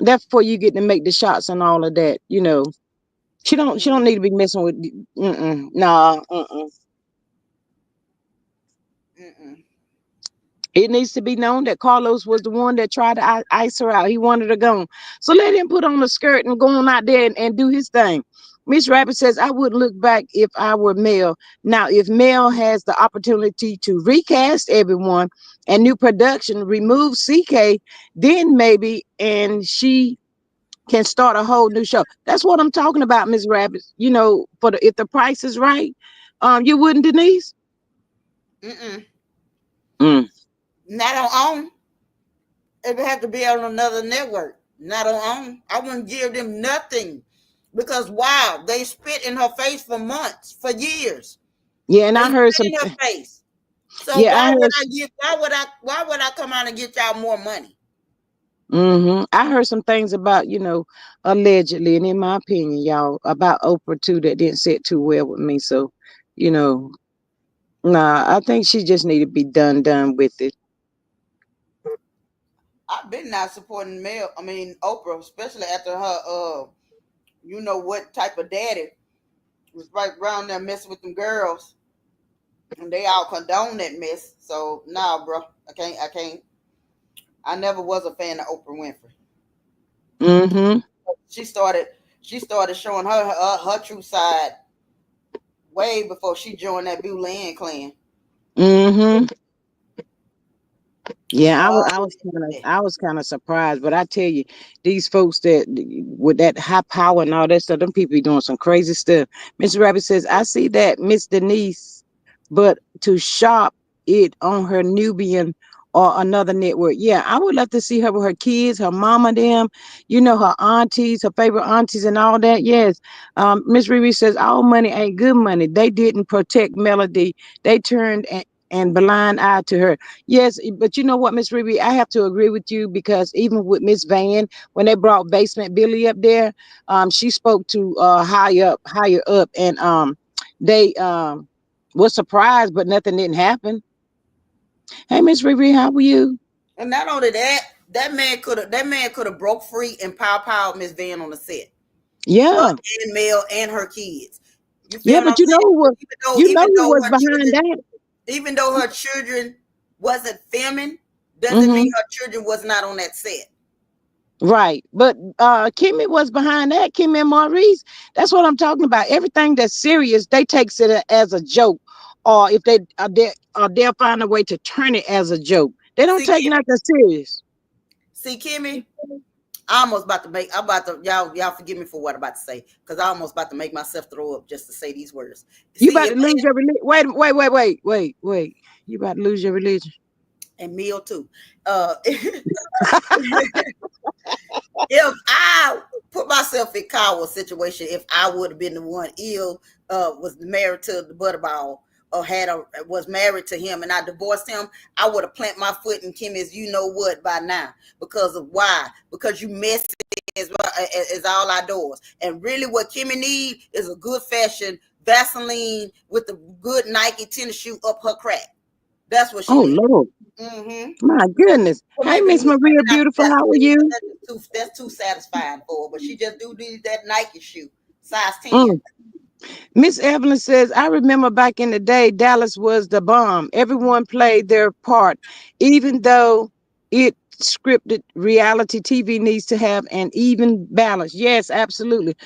Therefore you get to make the shots and all of that. She don't Mm-hmm. need to be messing with. Nah. Mm-mm. It needs to be known that Carlos was the one that tried to ice her out. He wanted her gone. So let him put on a skirt and go on out there and do his thing. Miss Rabbit says, I would look back if I were Mel. Now, if Mel has the opportunity to recast everyone and new production, remove CK, then maybe, and she can start a whole new show. That's what I'm talking about, Miss Rabbit. If the price is right, you wouldn't, Denise? Mm-mm. Mm. Not on own. It would have to be on another network. Not on own. I wouldn't give them nothing because wow, they spit in her face for months, for years. Yeah, and They I heard spit some. in her face. So Yeah, I heard. why would I come out and get y'all more money? I heard some things about, allegedly, and in my opinion, y'all, about Oprah too, that didn't sit too well with me. So, you know, nah, I think she just need to be done with it. I've been not supporting Oprah, especially after her you know what type of daddy was right around there messing with them girls. And they all condone that mess. So nah, bro. I can't. I never was a fan of Oprah Winfrey. Mm-hmm. She started she started showing her true side way before she joined that Boulin clan. Mm-hmm. Yeah, I was Far I was kind of away. I was kind of surprised, but I tell you, these folks that with that high power and all that stuff, them people be doing some crazy stuff. Mr. Rabbit says, I see that Miss Denise, but to shop it on her Nubian or another network. Yeah, I would love to see her with her kids, her mama, them, her aunties, her favorite aunties, and all that. Yes, Miss Riri says all money ain't good money. They didn't protect Melody. They turned and blind eye to her. Yes, but you know what, Miss Ruby, I have to agree with you because even with Miss Van, when they brought Basement Billy up there, she spoke to higher up, and they was surprised, but nothing didn't happen. Hey, Miss Ruby, how are you? And not only that, that man could have broke free and pow Miss Van on the set. Her Yeah, and Mel and her kids. You feel yeah, what I'm but you know saying? who was, Even though you know even who though was her behind children that? even though her children wasn't filming, doesn't mean Mm-hmm. her children was not on that set. Right. But Kimmy was behind that. Kimmy and Maurice. That's what I'm talking about. Everything that's serious, they takes it as a joke. Or if they'll find a way to turn it as a joke. They don't See, take Kimmy, nothing serious. see, Kimmy, I almost about to make. I'm about to y'all forgive me for what I'm about to say because I almost about to make myself throw up just to say these words. You See, about if to lose your religion. Wait. You about to lose your religion. and meal too. If I put myself in Kyle's situation, if I would have been the one ill, was married to the butterball, or was married to him, and I divorced him, I would have planted my foot in Kimmy's, you know what, by now. Because of why? Because you messy as all outdoors, and really what Kimmy need is a good fashion Vaseline with a good Nike tennis shoe up her crack. That's what she Oh needs. Lord. Mm-hmm. My goodness. Well, Hey, maybe Miss Maria, beautiful. How are Vaseline, but you? that's too satisfying for her. But she just do need that Nike shoe, size 10. Mm. Miss Evelyn says, I remember back in the day, Dallas was the bomb. Everyone played their part, even though it scripted reality TV needs to have an even balance. Yes, absolutely.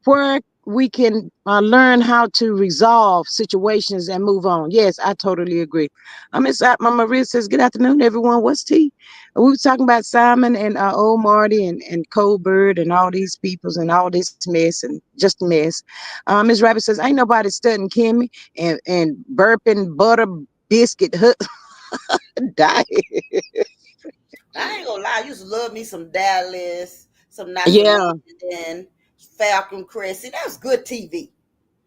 Where we can learn how to resolve situations and move on. Yes, I totally agree. Miss Mama Maria says, good afternoon, everyone. What's tea? We were talking about Simon and old Marty and Colbert and all these peoples and all this mess and just a mess. Miss Rabbit says, ain't nobody studying Kimmy and burping butter biscuit diet. I ain't gonna lie, I used to love me some Dallas, some Nice Yeah. London, Falcon Crest. See, that was good TV.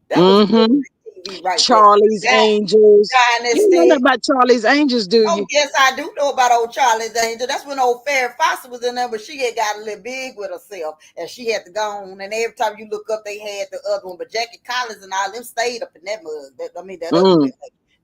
That was good Mm-hmm. TV right there. Charlie's Angels. You don't know Dynasty. nothing about Charlie's Angels, do Oh, you? yes, I do know about old Charlie's Angel. That's when old Farrah Fawcett was in there, but she had got a little big with herself, and she had to go on. And every time you look up, they had the other one. But Jackie Collins and all them stayed up in that mug. That other Mm. mug.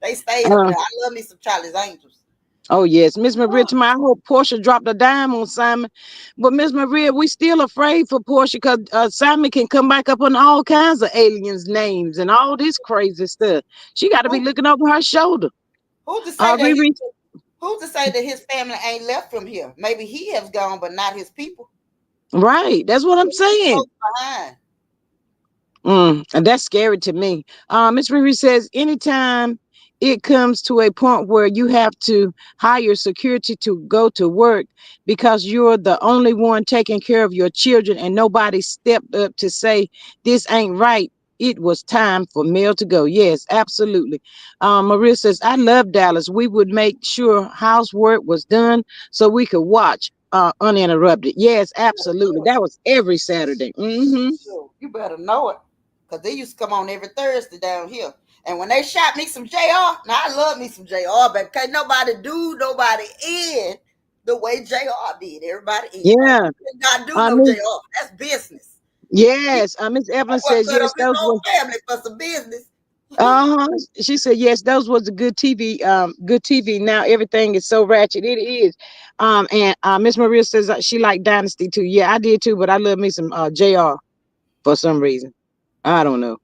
They stayed up Uh, there. I love me some Charlie's Angels. oh yes, Miss Maria. Oh, To my I hope Portia dropped a dime on Simon, but Miss Maria, we still afraid for Portia because Simon can come back up on all kinds of aliens' names and all this crazy stuff. She got to be who, looking over her shoulder. who to say that Riri, who to say that his family ain't left from here? Maybe he has gone, but not his people. right? That's what I'm saying. Folks behind. And that's scary to me. Miss Riri says, anytime it comes to a point where you have to hire security to go to work because you're the only one taking care of your children and nobody stepped up to say, this ain't right. It was time for Mel to go. Yes, absolutely. Maria says, I love Dallas. We would make sure housework was done so we could watch uninterrupted. Yes, absolutely. That was every Saturday. Mm-hmm. You better know it. Because they used to come on every Thursday down here. And when they shot me some JR, now I love me some JR, but can't nobody do nobody in the way JR did. Everybody in. Now, Yeah. you cannot do I no mean, JR. That's business. yes. Miss That Evelyn boy says cut yes. up his Those whole were family for some business. uh-huh. She said yes. Those was a good TV. Good TV. Now everything is so ratchet. It is. And Miss Maria says she liked Dynasty too. Yeah, I did too. But I love me some Jr. for some reason. I don't know.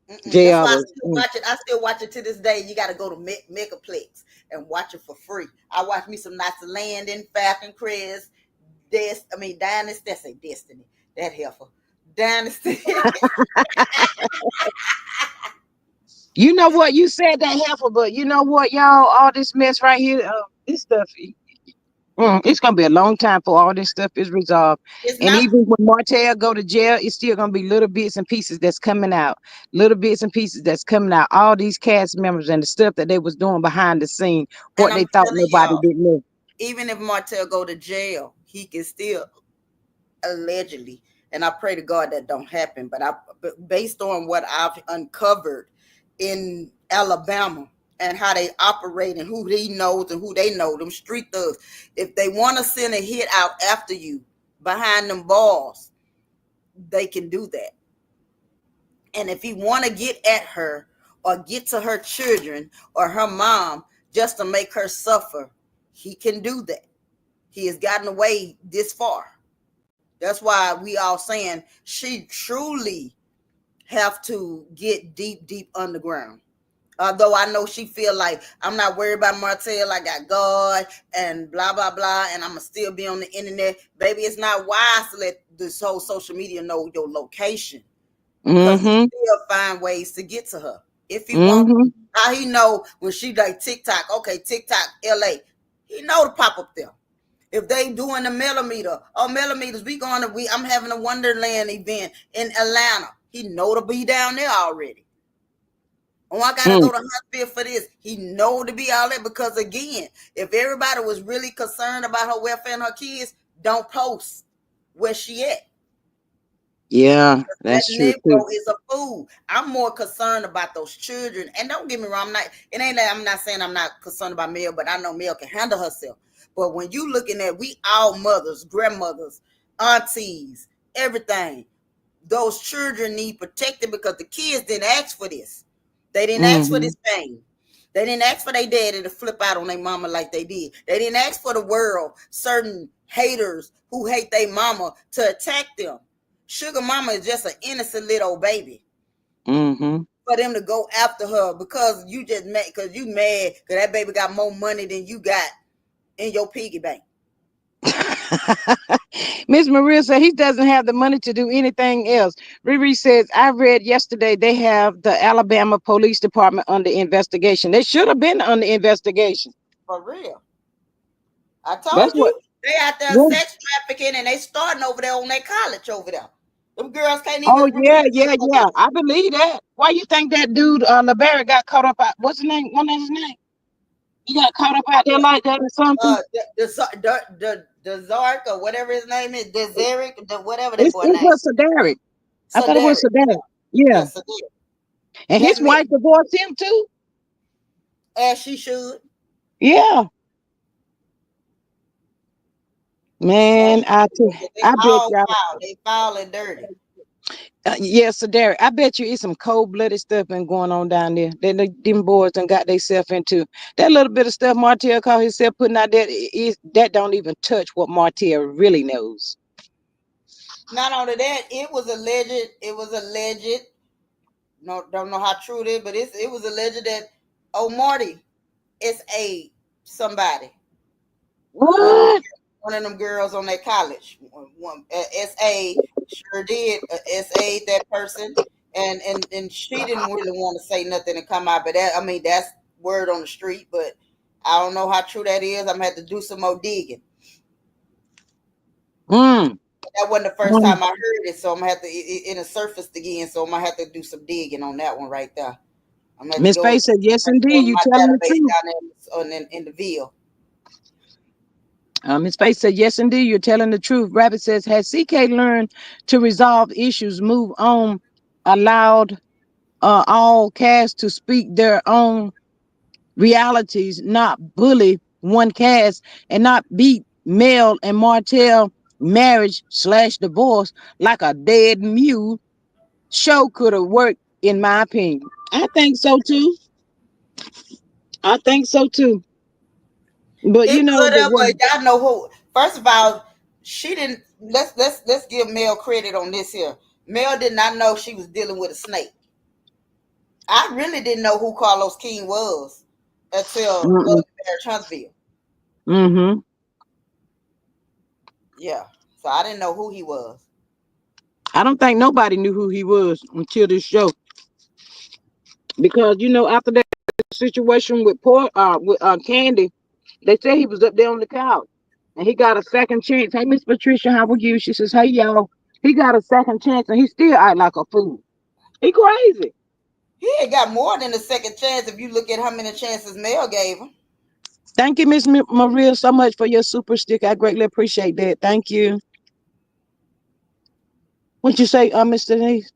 Mm-mm. That's Jr. why I was. still watch it. I still watch it to this day. You got to go to Megaplex and watch it for free. I watch me some Nights of Landing, Falcon Crest, Dynasty. That's a Destiny. That heifer. Dynasty. You know what? You said that heifer, but you know what, y'all? All this mess right here. This stuff. It's gonna be a long time for all this stuff is resolved. It's And not. even when Martell go to jail, it's still gonna be little bits and pieces that's coming out. Little bits and pieces that's coming out. All these cast members and the stuff that they was doing behind the scene, And what I'm they thought telling nobody y'all, didn't know. even if Martell go to jail, he can still allegedly, and I pray to God that don't happen. But based on what I've uncovered in Alabama and how they operate and who he knows and who they know, them street thugs, if they want to send a hit out after you behind them bars, they can do that. And if he want to get at her or get to her children or her mom just to make her suffer, he can do that. He has gotten away this far. That's why we all saying she truly have to get deep, deep underground. Although I know she feel like I'm not worried about Martell, I got God and blah blah blah, and I'ma still be on the internet. Baby, it's not wise to let this whole social media know your location because he Mm-hmm. still find ways to get to her if he want. Mm-hmm. How he know when she like TikTok? Okay, TikTok, LA. He know to pop up there. If they doing a millimeter or millimeters, we going to we. I'm having a Wonderland event in Atlanta. He know to be down there already. Oh, I gotta Mm. go to Huntsville for this. He know to be all that because again, if everybody was really concerned about her welfare and her kids, don't post where she at. Yeah, That that's true too. Negro is a fool. I'm more concerned about those children. And don't get me wrong, I'm not. It ain't that I'm not saying I'm not concerned about Mel, but I know Mel can handle herself. But when you looking at we all mothers, grandmothers, aunties, everything, those children need protected because the kids didn't ask for this. They didn't ask for Mm-hmm. this pain. They didn't ask for their daddy to flip out on their mama like they did. They didn't ask for the world, certain haters who hate their mama, to attack them. Sugar mama is just an innocent little baby. Mm-hmm. For them to go after her because you just mad because you mad because that baby got more money than you got in your piggy bank. Miss Maria said he doesn't have the money to do anything else. Riri says, I read yesterday they have the Alabama Police Department under investigation. They should have been under investigation. For real. I That's told what. you they out there Yeah. sex trafficking and they starting over there on their college over there. Them girls can't Oh even yeah, remember yeah, their yeah. mother. I believe that. Why you think that dude LeBarry got caught up out what's his name? What is his name? He got caught up out there like that or something? The Zark or whatever his name is, the Zarek, the whatever that It's boy it name. was Cedric. I So thought it was Derek, Cedric. Yeah. yes, Derek. And That his man, wife divorced him too. as she should, Yeah. as Man, she should, 'cause they I bet all y'all. foul, they foul and dirty. Yes, so Derek, I bet you it's some cold blooded stuff been going on down there. Them boys done got themselves into that little bit of stuff Martell called himself putting out there. Is that don't even touch what Martell really knows. Not only that, it was alleged. It was alleged. No, don't know how true it is, but it was alleged that Marty is a somebody. One of them, What? one of them girls on that college. SA sure did. SA that person, and she didn't really want to say nothing and come out. But that, I mean, that's word on the street. But I don't know how true that is. I'm gonna have to do some more digging. Mm, That wasn't the first mm. time I heard it, so I'm gonna have to it surfaced again. So I'm gonna have to do some digging on that one right there. I'm gonna have to Miss go. Faye said, yes, Have to go indeed. to You my telling the database truth. down there in the Ville. Miss Faye said, yes, indeed. You're telling the truth. Rabbit says, has CK learned to resolve issues, move on, allowed all cast to speak their own realities, not bully one cast and not beat Mel and Martell marriage slash divorce like a dead mule. Show could have worked, in my opinion. I think so too. I think so too. But It you know could the have, what? but y'all know who. First of all, she didn't. Let's give Mel credit on this here. Mel did not know she was dealing with a snake. I really didn't know who Carlos King was until Mm-mm. Marriage Huntsville. Mm-hmm. Yeah, so I didn't know who he was. I don't think nobody knew who he was until this show because after that situation with Candy, they said he was up there on the couch and he got a second chance. Hey, Miss Patricia, how are you? She says, hey, y'all. He got a second chance and he still act like a fool. He crazy. He had got more than a second chance if you look at how many chances Mel gave him. Thank you, Miss Maria, so much for your super stick. I greatly appreciate that. Thank you. What you say, Mr. Denise?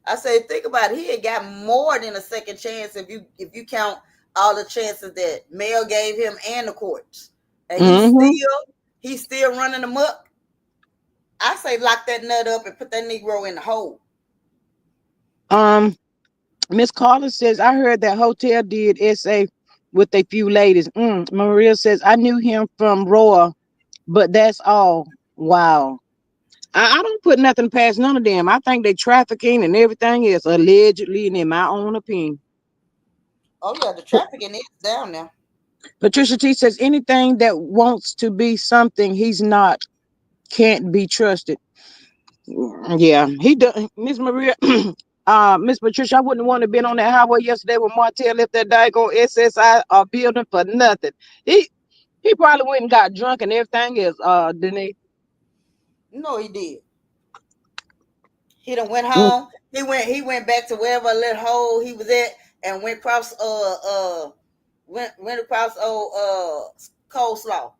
I say, think about it. He had got more than a second chance if you count all the chances that Mel gave him and the courts, and Mm-hmm. he's still running amok. I say, lock that nut up and put that Negro in the hole. Um, Miss Carla says, I heard that Hotel did SA with a few ladies. Maria says, I knew him from Roa, but that's all. Wow. I don't put nothing past none of them. I think they trafficking and everything is allegedly, and in my own opinion. Oh yeah, the trafficking is down now. Patricia T says anything that wants to be something he's not can't be trusted. Yeah, he does. Miss Maria, Miss Patricia, I wouldn't want to been on that highway yesterday when Martell left that daggone SSI building for nothing. He he probably went and got drunk and everything else. Denise. No, he did. He done went Mm, home. He went back to wherever little hole he was at and went across went across old coleslaw.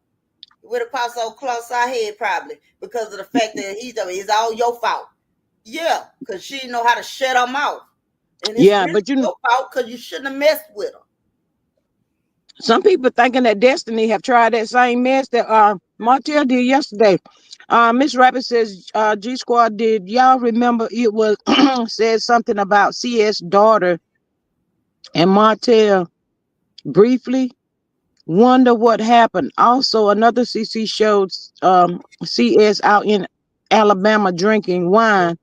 Went across old close our head probably because of the fact that it's all your fault. Yeah, because she didn't know how to shut her mouth. And it's yeah, really but your fault because you shouldn't have messed with her. some people thinking that Destiny have tried that same mess that Martell did yesterday. Miss Rabbit says, G Squad, did y'all remember it was said something about CS daughter and Martell briefly? Wonder what happened. Also, another CC showed CS out in Alabama drinking wine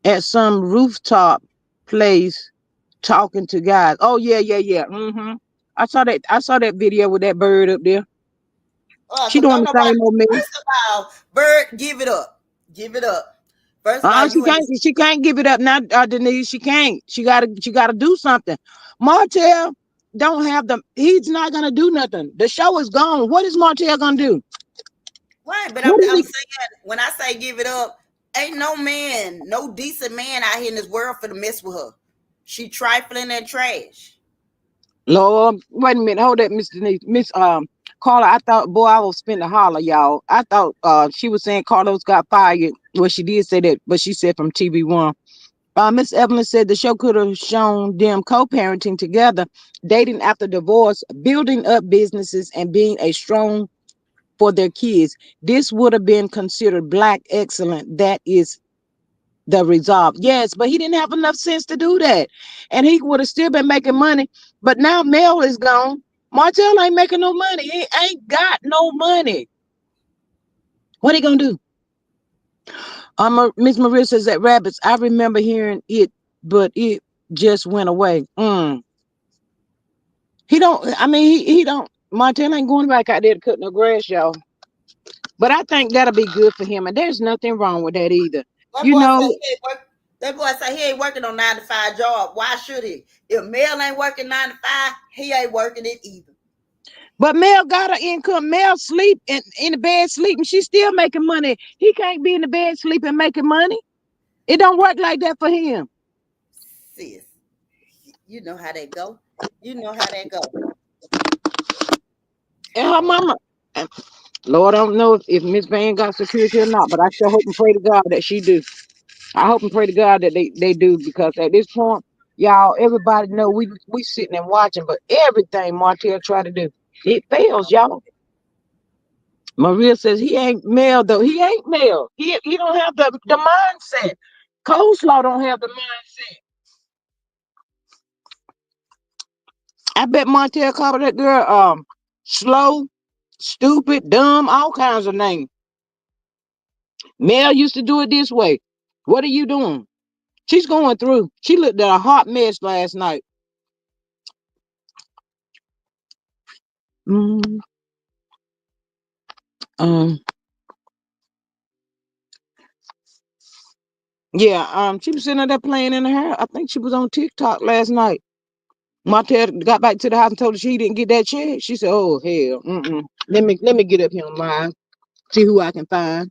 at some rooftop place talking to guys. Oh yeah, yeah, yeah. I saw that. I saw that video with that bird up there. She Because doing don't the nobody, same old me. first of all, Bird, give it up. Give it up. First of all, She you in can't. this. She can't give it up now, Denise. She can't. She gotta. She gotta do something. Martell don't have the. He's not gonna do nothing. The show is gone. What is Martell gonna do? Right, but What is I'm he? saying, when I say give it up, ain't no man, no decent man out here in this world for to mess with her. She trifling and trash. Lord, wait a minute. Hold that, Miss Denise. Miss Carla. I thought, boy, I was spinning holler, y'all. I thought she was saying Carlos got fired. Well, she did say that, but she said from TV1. Miss Evelyn said the show could have shown them co-parenting together, dating after divorce, building up businesses, and being a strong for their kids. This would have been considered black excellent. That is the resolve. Yes, but he didn't have enough sense to do that. And he would have still been making money. But now Mel is gone. Martell ain't making no money. He ain't got no money. What he gonna do? Miss Maria says that rabbits. I remember hearing it, but it just went away. He don't. I mean, he don't. Martell ain't going back out there to cut no grass, y'all. But I think that'll be good for him, and there's nothing wrong with that either. That You boy say know, he ain't work. That boy say he ain't working on 9 to 5 job. Why should he? If Mel ain't working 9 to 5, he ain't working it either. but Mel got her income. Mel sleep in the bed sleeping. She's still making money. He can't be in the bed sleeping making money. It don't work like that for him. Sis, you know how that go. You know how that go. And her mama. and Lord, I don't know if Miss Van got security or not, but I sure hope and pray to God that she do. I hope and pray to God that they do because at this point, y'all, everybody know we sitting and watching, but everything Martell try to do, it fails, y'all. Maria says he ain't male though. He ain't male. He don't have the mindset. Coleslaw don't have the mindset. I bet Martell called that girl slow, stupid, dumb, all kinds of names. Mel used to do it this way. What are you doing? She's going through. She looked at a hot mess last night. Mm, um, yeah, she was sitting there playing in her hair. I think she was on TikTok last night. Martell got back to the house and told her she didn't get that check. She said, "Oh hell, let me get up here online, see who I can find."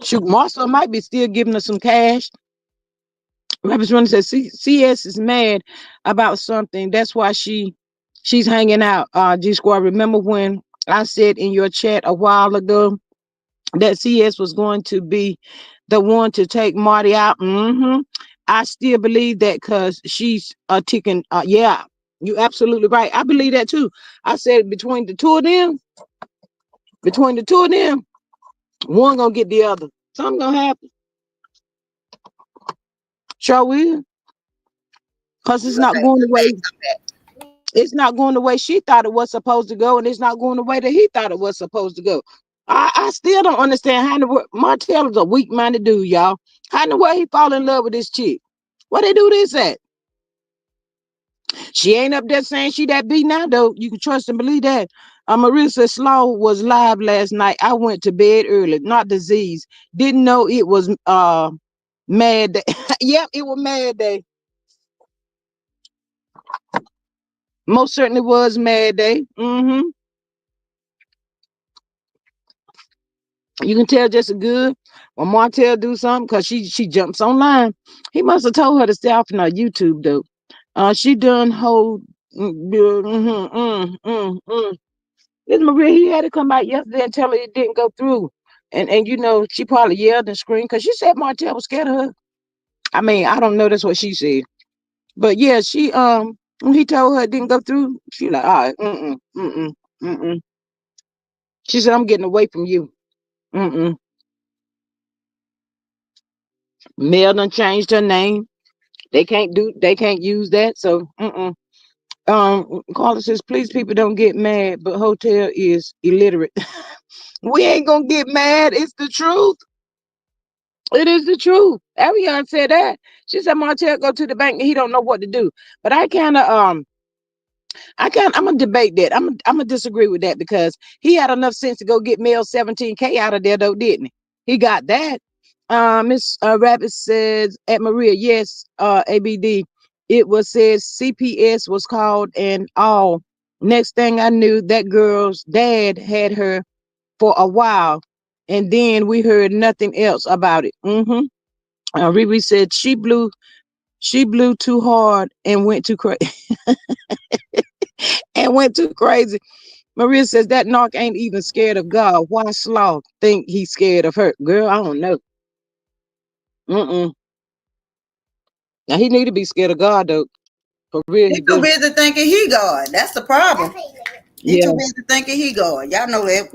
Shoot, Marcel might be still giving her some cash. Rabbit's Runner says CS is mad about something. That's why she's hanging out. G Squad. Remember when I said in your chat a while ago that CS was going to be the one to take Marty out? I still believe that because she's ticking. Yeah, you absolutely right. I believe that too. I said between the two of them, one gonna get the other. Something gonna happen. Sure will. Because it's not going the way it's not going the way she thought it was supposed to go, and it's not going the way that he thought it was supposed to go. I still don't understand how in the world Martell is a weak minded dude, y'all. How in the world he fall in love with this chick? Where they do this at? She ain't up there saying she that beat now, though. You can trust and believe that. Marissa Slaw was live last night. I went to bed early, not disease. Didn't know it was mad day. Yep, it was mad day. Most certainly was mad day. You can tell just as good when Martell do something because she jumps online. He must have told her to stay off in her YouTube though. She done hold. This Maria, he had to come out yesterday and tell her it didn't go through. And you know, she probably yelled and screamed because she said Martell was scared of her. I mean, I don't know, that's what she said. But yeah, she when he told her it didn't go through, she like, all right, mm. She said, I'm getting away from you. Mm-mm. Mel done changed her name. They can't use that. So Carla says, please people don't get mad, but hotel is illiterate. We ain't gonna get mad. It's the truth. It is the truth. Arion said that. She said Martell go to the bank and he don't know what to do. But I'm gonna debate that. I'm gonna disagree with that because he had enough sense to go get Mel 17K out of there though, didn't he? He got that. Miss Rabbit says at Maria, yes, ABD. It was said CPS was called and all. Next thing I knew, that girl's dad had her for a while, and then we heard nothing else about it. Riri said she blew too hard and went too crazy and went too crazy. Maria says that knock ain't even scared of God. Why Slaw think he's scared of her? Girl, I don't know. Mm-mm. Now he need to be scared of God though. For real, He he too do. busy thinking he God. That's the problem. He too Yeah. busy thinking he God. Y'all know that.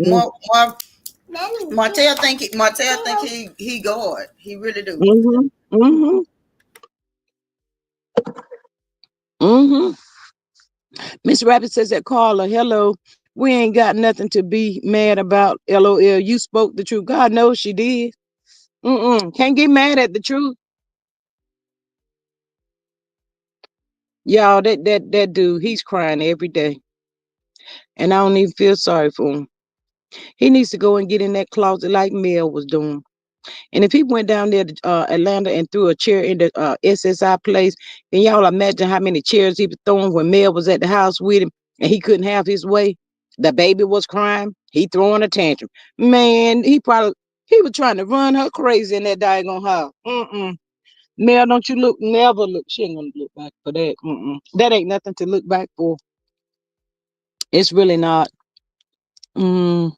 Martell think he God. He really do. Mm-hmm. Mm-hmm. Mm-hmm. Miss Rabbit says that caller, hello. We ain't got nothing to be mad about. LOL. You spoke the truth. God knows she did. Can't get mad at the truth. Y'all, that dude, he's crying every day. And I don't even feel sorry for him. He needs to go and get in that closet like Mel was doing. And if he went down there to Atlanta and threw a chair in the SSI place, then y'all imagine how many chairs he was throwing when Mel was at the house with him and he couldn't have his way. The baby was crying. He throwing a tantrum. Man, he was trying to run her crazy in that daggone house. Mel, don't you look, never look. She ain't gonna look back for that. That ain't nothing to look back for. It's really not. Mm,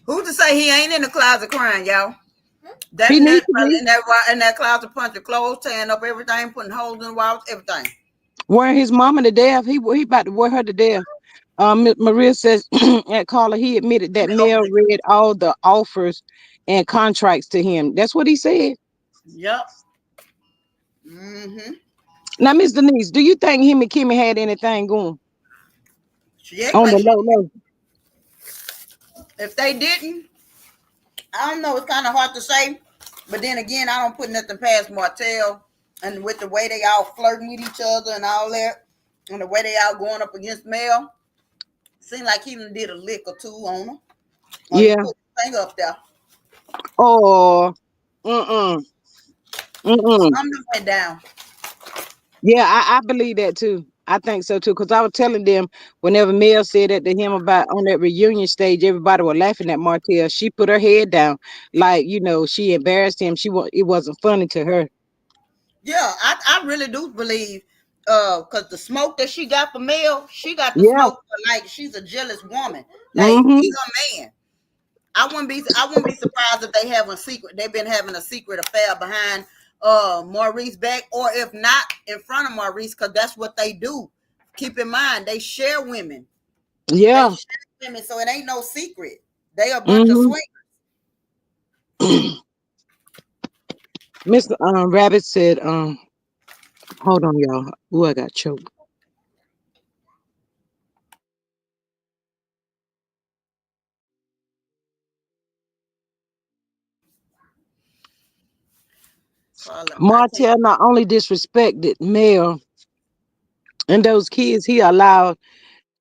Who to say he ain't in the closet crying, y'all? That he in that needs to be in that closet punching clothes, tearing up everything, putting holes in the walls, everything. wearing his mama to death. He about to wear her to death. Maria says at Carla, he admitted Let that me open Mel it. read all the offers and contracts to him. That's what he said. Yep. Mm-hmm. Now, Miss Denise, do you think him and Kimmy had anything going She act on like the low low? if they didn't, I don't know. It's kind of hard to say. But then again, I don't put nothing past Martell and with the way they all flirting with each other and all that, and the way they all going up against Mel. Seemed like he even did a lick or two on her. Or he Yeah. put his finger up there. Oh, mm-mm, mm-mm. Something went down. Yeah, I believe that too. I think so too. Because I was telling them whenever Mel said that to him about on that reunion stage, everybody was laughing at Martell. She put her head down, like she embarrassed him. It wasn't funny to her. Yeah, I really do believe because the smoke that she got for Mel, she got the Yeah. smoke for like she's a jealous woman. Like he's Mm-hmm. a man. I wouldn't be surprised if they have a secret. They've been having a secret affair behind Maurice back, or if not in front of Maurice, because that's what they do. Keep in mind they share women. They Yeah. share women, so it ain't no secret. They a bunch of Mm-hmm. swing. Mr. Rabbit said, hold on, y'all. Ooh, I got choked. I take Martell not only disrespected Mel and those kids, he allowed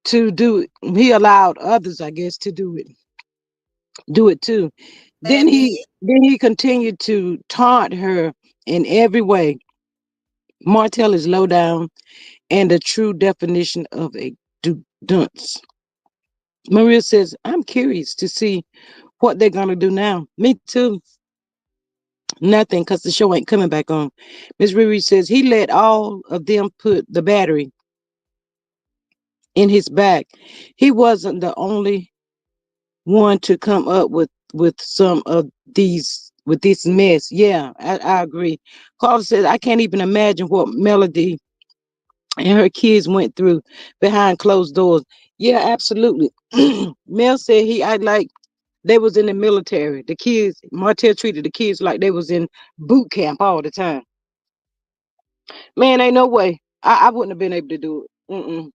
to do it. He allowed others, I guess, to do it too. Then and he did. then he continued to taunt her in every way. Martell is low down and the true definition of a dunce. Maria says, I'm curious to see what they're gonna do now. Me too. Nothing, because the show ain't coming back on. Miss Riri says he let all of them put the battery in his back. He wasn't the only one to come up with some of these with this mess. Yeah, I agree. Carla says I can't even imagine what Melody and her kids went through behind closed doors. Yeah, absolutely. Mel said he I like they was in the military. The kids, Martell treated the kids like they was in boot camp all the time. Man, ain't no way. I wouldn't have been able to do it.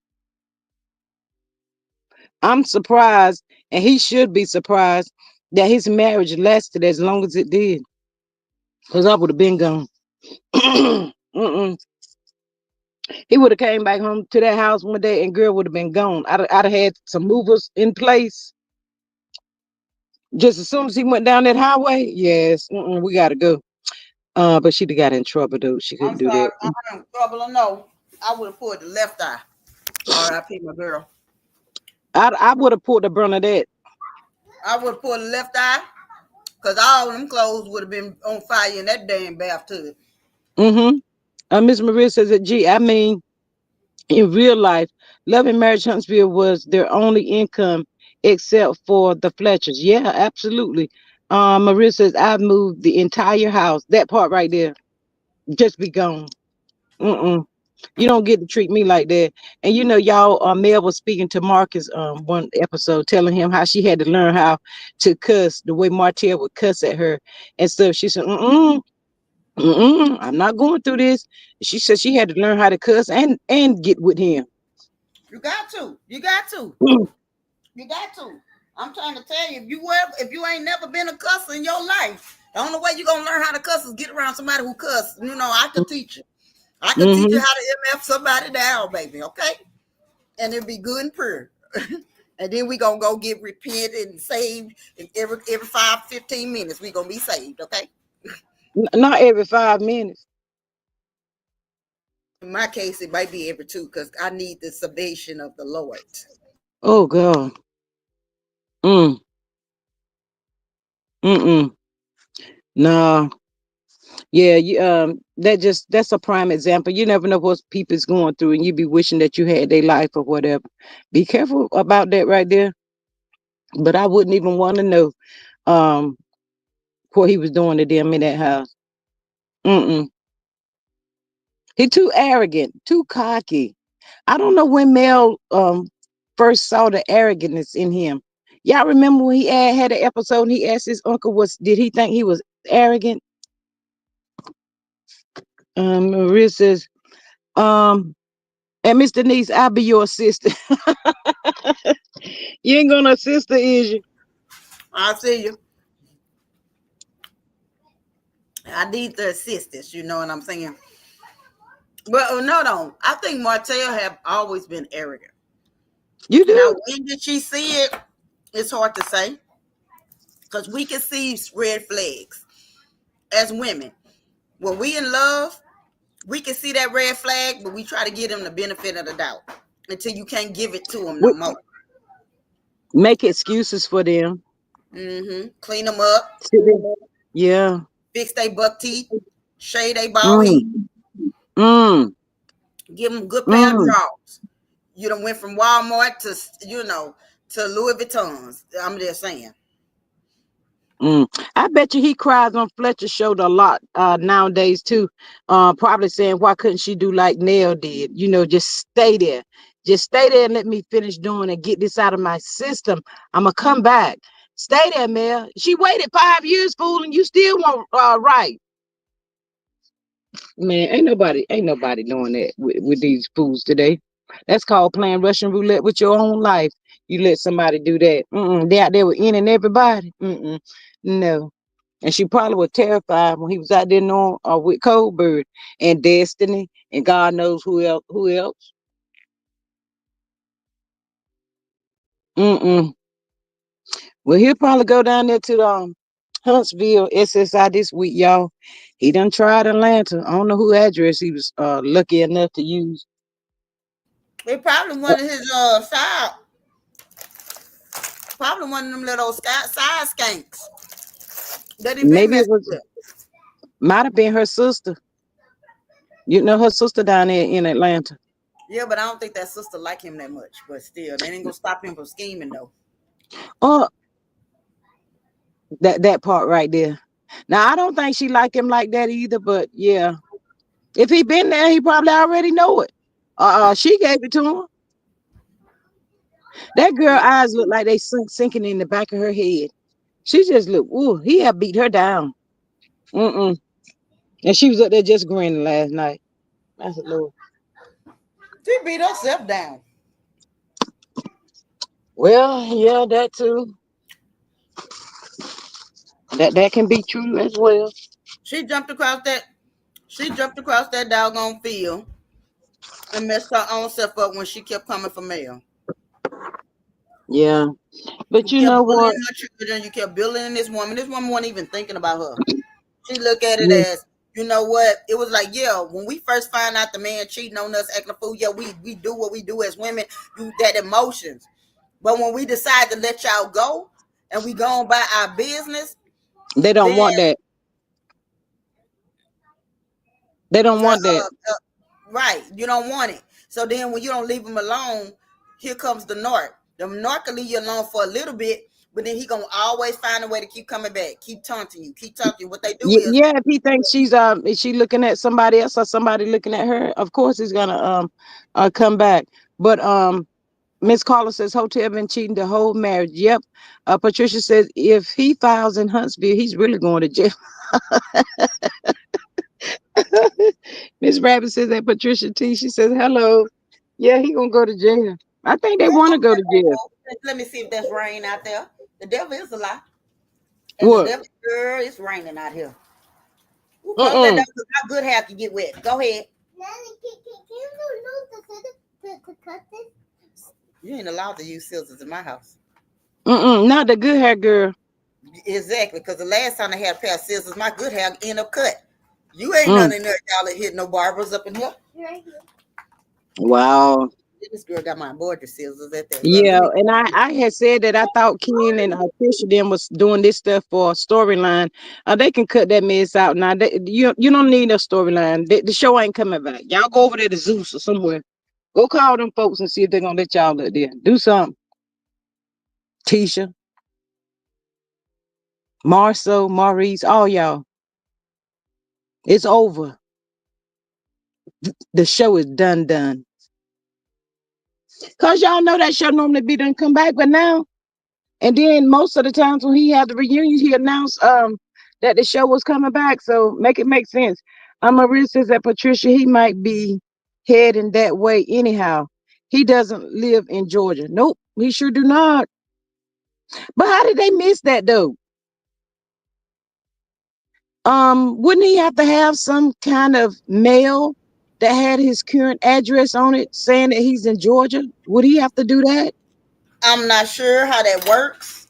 I'm surprised, and he should be surprised that his marriage lasted as long as it did. Cause I would have been gone. Mm-mm. He would have came back home to that house one day, and girl would have been gone. I'd have had some movers in place. Just as soon as he went down that highway, yes, we gotta go. But she'd have got in trouble though. She couldn't I'm do that. sorry, I'm in trouble. Or no, I would have pulled the left eye. R.I.P. my girl. I would have pulled the brunt of that. I would have pulled the left eye because all them clothes would have been on fire in that damn bathtub. Mm-hmm. Miss Maria says that, gee, I mean, in real life, Love and Marriage Huntsville was their only income except for the Fletchers. Yeah, absolutely. Maria says, I've moved the entire house. That part right there, just be gone. Mm-mm. You don't get to treat me like that. And you know, y'all, Mel was speaking to Marcus one episode, telling him how she had to learn how to cuss the way Martell would cuss at her and stuff. She said, I'm not going through this. She said she had to learn how to cuss and get with him. You got to. You got to. You got to. I'm trying to tell you, if you ain't never been a cusser in your life, the only way you gonna learn how to cuss is get around somebody who cuss. You know, I could teach you. I could teach you Mm-hmm. how to MF somebody down, baby. Okay, and it'll be good and pure. And then we gonna go get repented and saved. And every 5-15 minutes, we gonna be saved. Okay. Not every 5 minutes. In my case, it might be every two because I need the salvation of the Lord. Oh God. Mm. Mm-mm. Nah. Yeah, that's a prime example. You never know what people's going through and you be wishing that you had their life or whatever. Be careful about that right there. But I wouldn't even want to know um what he was doing to them in that house. Mm-mm. He too arrogant, too cocky. I don't know when Mel first saw the arrogance in him. Y'all remember when he had an episode and he asked his uncle was did he think he was arrogant? Maria says, and Mr. Niece, I'll be your assistant. You ain't gonna assist her, is you? I see you. I need the assistance. You know what I'm saying? Well, no, no. I think Martell have always been arrogant. You Now, do? when did she see it? It's hard to say because we can see red flags as women. When we in love, we can see that red flag, but we try to give them the benefit of the doubt until you can't give it to them no We more. make excuses for them. Clean them up, Sit there. Yeah. fix their buck teeth, shade their bald head, Mm. Mm. give them a good pair of Mm. drawers. You done went from Walmart to to Louis Vuittons. I'm just saying. Mm. I bet you he cries on Fletcher's shoulder a lot nowadays too. Probably saying, why couldn't she do like Nell did? You know, just stay there. Just stay there and let me finish doing and get this out of my system. I'm gonna come back. Stay there, Mel. She waited 5 years, fool, and you still won't right. Man, ain't nobody doing that with these fools today. That's called playing Russian roulette with your own life. You let somebody do that. They out there with any and everybody. No. And she probably was terrified when he was out there knowing, with Coldbird and Destiny and God knows who else. Who else? Mm-mm. Well, he'll probably go down there to Huntsville, SSI this week, y'all. He done tried Atlanta. I don't know who address he was lucky enough to use. It probably Uh, one of his side, probably one of them little side skanks that he been maybe it messing was, with. might have been her sister. You know, her sister down there in Atlanta. Yeah, but I don't think that sister like him that much. But still, that ain't gonna stop him from scheming though. Oh, that part right there. Now I don't think she like him like that either, but yeah, if he been there, he probably already know it. She gave it to him. That girl Yeah. eyes look like they sinking in the back of her head. She just look, ooh, he had beat her down. Mm-mm. And she was up there just grinning last night. I said, Lord. She beat herself down. Well, yeah, that too. That can be true as well. She jumped across that. She jumped across that doggone field and messed her own self up when she kept coming for mail. Yeah. But You you kept know bullying what? her children. You kept bullying this woman. This woman wasn't even thinking about her. She looked at it Yeah, as, you know what? It was like, yeah, when we first find out the man cheating on us, acting a fool, yeah, we do what we do as women, do that emotions. But when we decide to let y'all go and we go on by our business, they don't then want that. They don't want that. right, you don't want it. So then when you don't leave them alone, here comes the narc. The narc can leave you alone for a little bit, but then he gonna always find a way to keep coming back, keep taunting you, keep taunting you. What they do is Yeah, if he thinks is she looking at somebody else or somebody looking at her, of course he's gonna come back. But Miss Carla says Hotel been cheating the whole marriage. Yep. Patricia says if he files in Huntsville, he's really going to jail. Miss Rabbit says that Patricia T. She says hello. Yeah, he gonna go to jail. I think they want to go to jail. let me see if there's rain out there. The devil is a lie. And the What? devil, girl, it's raining out here. Ooh, close that door Uh-uh. because my good hair can get wet. Go ahead. You ain't allowed to use scissors in my house. Not the good hair girl. Exactly, because the last time I had a pair of scissors, my good hair end up cut. You ain't Mm. none in there, y'all ain't hit no barbers up in here. Wow. This girl got my embroidery scissors at there. Girl, let Yeah, me. and I had said that I thought Ken and Trisha them was doing this stuff for a storyline. They can cut that mess out now. You don't need a storyline. The show ain't coming back. Y'all go over there to Zeus or somewhere. Go call them folks and see if they're gonna let y'all up there. Do something. Tisha, Marcel, Maurice, all y'all. It's over. The show is done. Cause y'all know that show normally be done come back, but now and then most of the times when he had the reunions, he announced that the show was coming back. So make it make sense. Maria says that Patricia he might be heading that way anyhow. He doesn't live in Georgia. Nope, he sure do not. But how did they miss that though? Wouldn't he have to have some kind of mail that had his current address on it saying that he's in Georgia? Would he have to do that? I'm not sure how that works,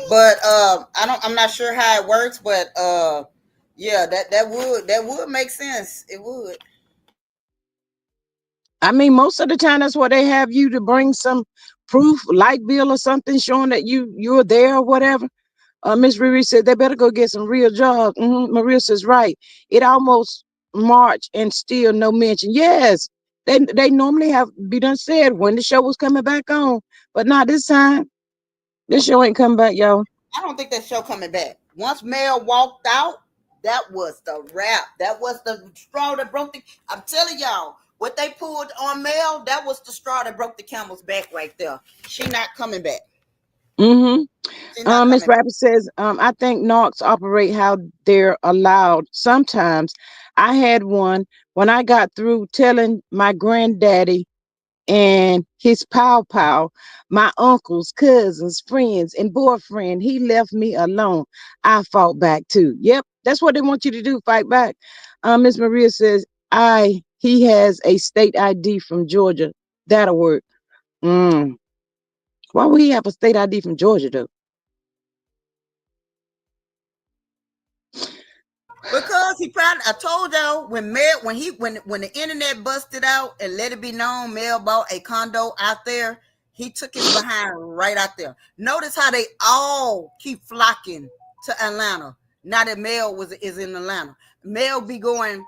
but I don't. I'm not sure how it works, but yeah, that would make sense. It would. I mean, most of the time that's where they have you to bring some proof, light bill or something showing that you're there or whatever. Miss Riri said they better go get some real jobs. Maria says right. It almost March and still no mention. Yes, they normally have be done said when the show was coming back on, but not this time. This show ain't coming back, y'all. I don't think that show coming back. Once Mel walked out, that was the wrap. That was the straw that broke the. I'm telling y'all, what they pulled on Mel, that was the straw that broke the camel's back right there. She not coming back. Mm-hmm. She not Miss coming back. Rabbit says, I think narcs operate how they're allowed. Sometimes I had one when I got through telling my granddaddy. and his pow, my uncles, cousins, friends, and boyfriend. He left me alone. I fought back too. Yep, that's what they want you to do, fight back. Miss Maria says, he has a state ID from Georgia. That'll work. Mm. Why would he have a state ID from Georgia though? Because he probably, I told y'all, when the internet busted out and let it be known Mel bought a condo out there, he took his behind right out there. Notice how they all keep flocking to Atlanta. Now that Mel is in Atlanta. Mel be going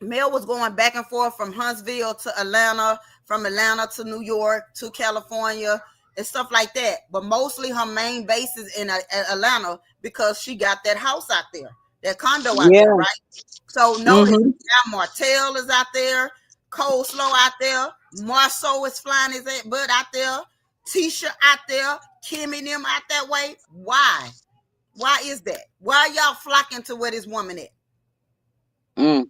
Mel was going back and forth from Huntsville to Atlanta, from Atlanta to New York to California and stuff like that. But mostly her main base is in Atlanta because she got that house out there, that condo out there, Yeah. right? So notice Mm-hmm. now Martell is out there, Coleslaw out there, Marceau is flying his butt out there, Tisha out there, Kimmy them out that way. Why? Why is that? Why are y'all flocking to where this woman at? Mm.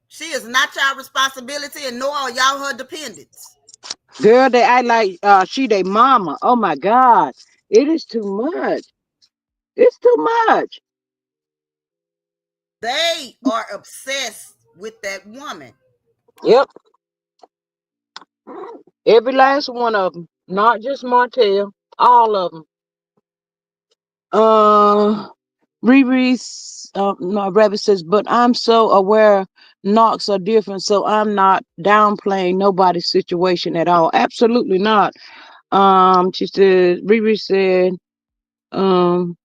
She is not y'all responsibility, and nor are y'all her dependents. Girl, they act like she they mama. Oh my God. It is too much. It's too much. They are obsessed with that woman. Yep. Every last one of them. Not just Martell. All of them. Riri's no, rabbit says, but I'm so aware knocks are different, so I'm not downplaying nobody's situation at all. Absolutely not. She said, Riri said, um,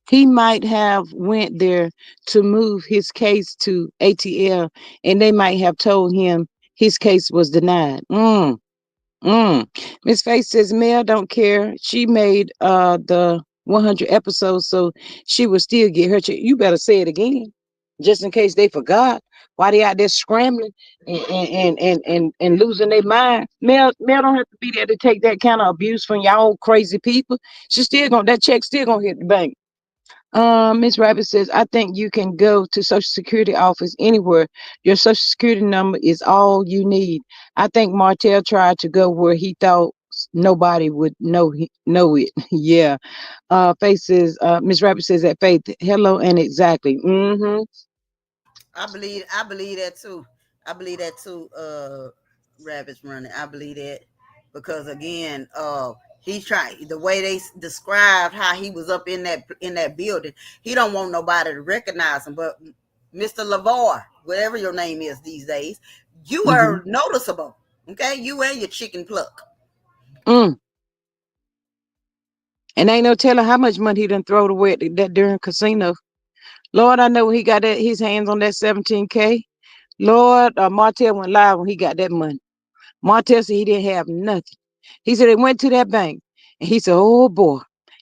he might have went there to move his case to ATL, and they might have told him his case was denied. Mm. Miss Faith says Mel don't care. She made the 100 episodes, so she will still get her check. You better say it again, just in case they forgot. Why they out there scrambling and losing their mind? Mel don't have to be there to take that kind of abuse from y'all crazy people. She still gonna that check still gonna hit the bank. Miss Rabbit says, I think you can go to Social Security office anywhere. Your Social Security number is all you need. I think Martell tried to go where he thought nobody would know it. Yeah. Faith says, Miss Rabbit says that Faith, hello and exactly. Mm-hmm. I believe that too. I believe that too. Rabbits running. I believe that because again, he tried the way they described how he was up in that building. He don't want nobody to recognize him. But Mr. Lavar, whatever your name is these days, you Mm-hmm. are noticeable. Okay, you and your chicken pluck. Mm. And ain't no telling how much money he done throw away at that during casino. Lord, I know he got that his hands on that 17K. Lord, Martell went live when he got that money. Martell said he didn't have nothing. He said they went to that bank and he said, oh boy,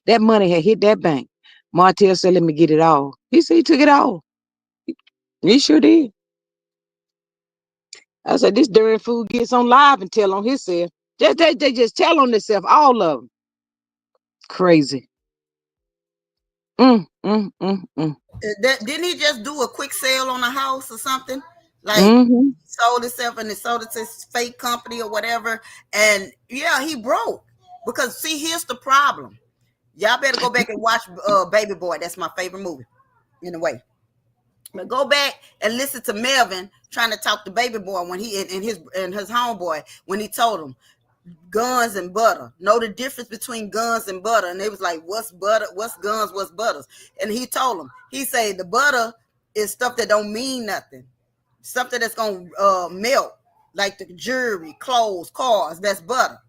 that money had hit that bank. Martell said, let me get it all. He said he took it all. He sure did. I said, this darn fool gets on live and tell on himself. They just tell on themselves, all of them. Crazy. Mm, mm, mm, mm. Didn't he just do a quick sale on a house or something? Like Mm-hmm. sold himself and he sold it to his fake company or whatever. And yeah, he broke. Because see, here's the problem. Y'all better go back and watch Baby Boy. That's my favorite movie, in a way. But go back and listen to Melvin trying to talk to Baby Boy when he and his homeboy when he told him guns and butter. Know the difference between guns and butter. And they was like, what's butter? What's guns? What's butters? And he told them, he said the butter is stuff that don't mean nothing. Something that's gonna melt, like the jewelry, clothes, cars. That's butter.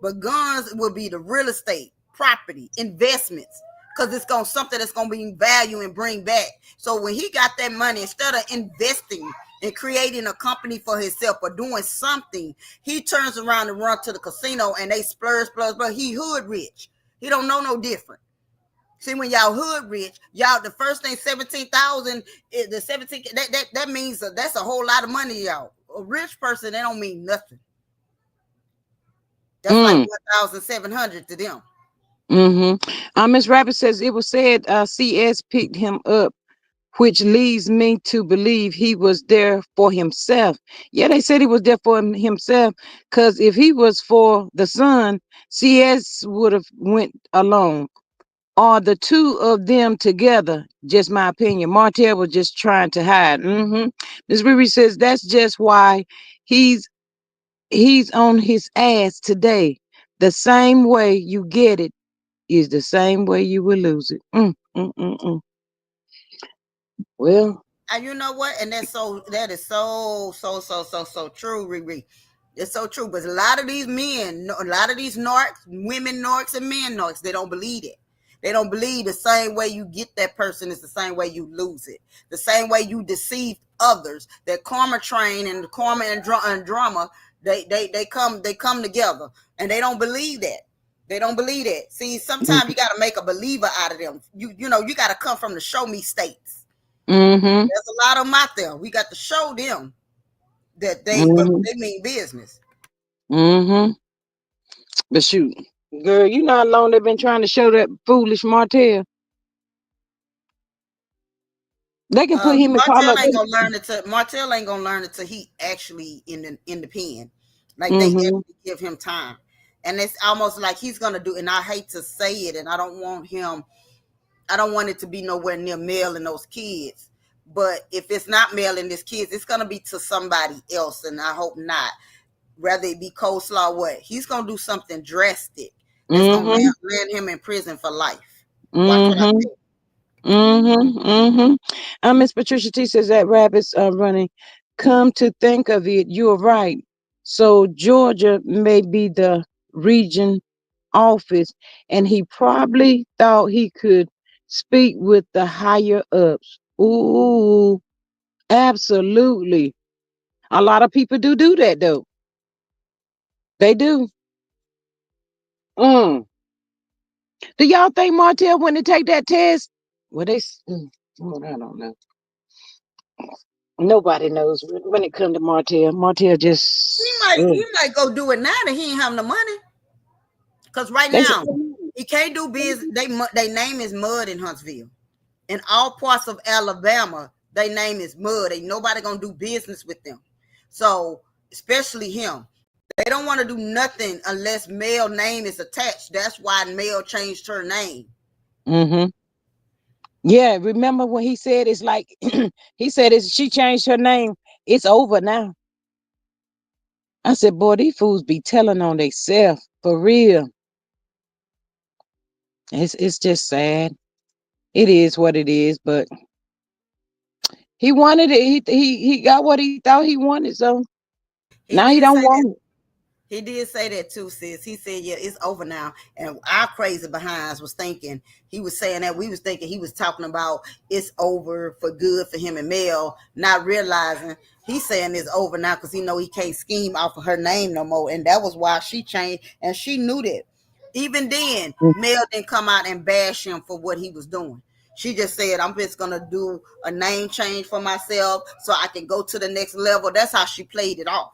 But guns will be the real estate, property, investments, because it's gonna something that's gonna bring value and bring back. So when he got that money, instead of investing and creating a company for himself or doing something, he turns around and run to the casino and they splurge, splurge, but he hood rich. He don't know no different. See, when y'all hood rich, y'all the first thing 17,000 is the 17. That means that's a whole lot of money, y'all. A rich person, that don't mean nothing. That's like Mm. 1,700 to them. Mm-hmm. Miss Rabbit says it was said CS picked him up which leads me to believe he was there for himself. Yeah, they said he was there for himself, because if he was for the son, CS would have went alone. Or the two of them together, just my opinion. Martell was just trying to hide. Ms. Riri says that's just why he's he's on his ass today. The same way you get it is the same way you will lose it. Well, And you know what? And that is so true, Riri. It's so true. But a lot of these men, a lot of these narcs, women narcs and men narcs, they don't believe it. They don't believe the same way you get that person is the same way you lose it. The same way you deceive others. That karma train and the karma and drama, they come together, and they don't believe that. They don't believe that. See, sometimes you got to make a believer out of them. You got to come from the show me states. mm-hmm, There's a lot of them out there. We got to show them that mm-hmm, they mean business. mm-hmm. But shoot, girl, you know how long they've been trying to show that foolish Martell. They can put him in Call of Duty. Martell ain't gonna learn it till he actually in the pen. Like they Mm-hmm, actually give him time. And it's almost like he's gonna do, and I hate to say it, and I don't want it to be nowhere near Mel and those kids. But if it's not Mel and his kids, it's gonna be to somebody else, and I hope not. Rather it be coleslaw, what? He's gonna do something drastic that's gonna mm-hmm, land him in prison for life. Watch what I mm-hmm. say. Miss Patricia T says that rabbits are running. Come to think of it, you're right. So Georgia may be the region office, and he probably thought he could speak with the higher ups. Ooh, absolutely. A lot of people do that though. They do. Mm. Do y'all think Martell when they take that test? Well, I don't know. Nobody knows when it comes to Martell. Martell just He might go do it now that he ain't have no money. Cause right they said, now he can't do business. They name is Mud in Huntsville. In all parts of Alabama, they name is Mud. Ain't nobody gonna do business with them. So especially him, they don't want to do nothing unless Mel name is attached. That's why Mel changed her name. mm-hmm. Yeah, remember when he said it's like he said it's she changed her name. It's over now. I said, boy, these fools be telling on themselves for real. It's just sad. It is what it is, but he wanted it. He got what he thought he wanted, so He now he did don't say that. want it. He did say that too, sis. He said, "Yeah, it's over now." And our crazy behinds was thinking he was saying that we was thinking he was talking about it's over for good for him and Mel, not realizing he's saying it's over now because he know he can't scheme off of her name no more, and that was why she changed, and she knew that. Even then, Mel didn't come out and bash him for what he was doing. She just said, "I'm just gonna do a name change for myself so I can go to the next level." That's how she played it off,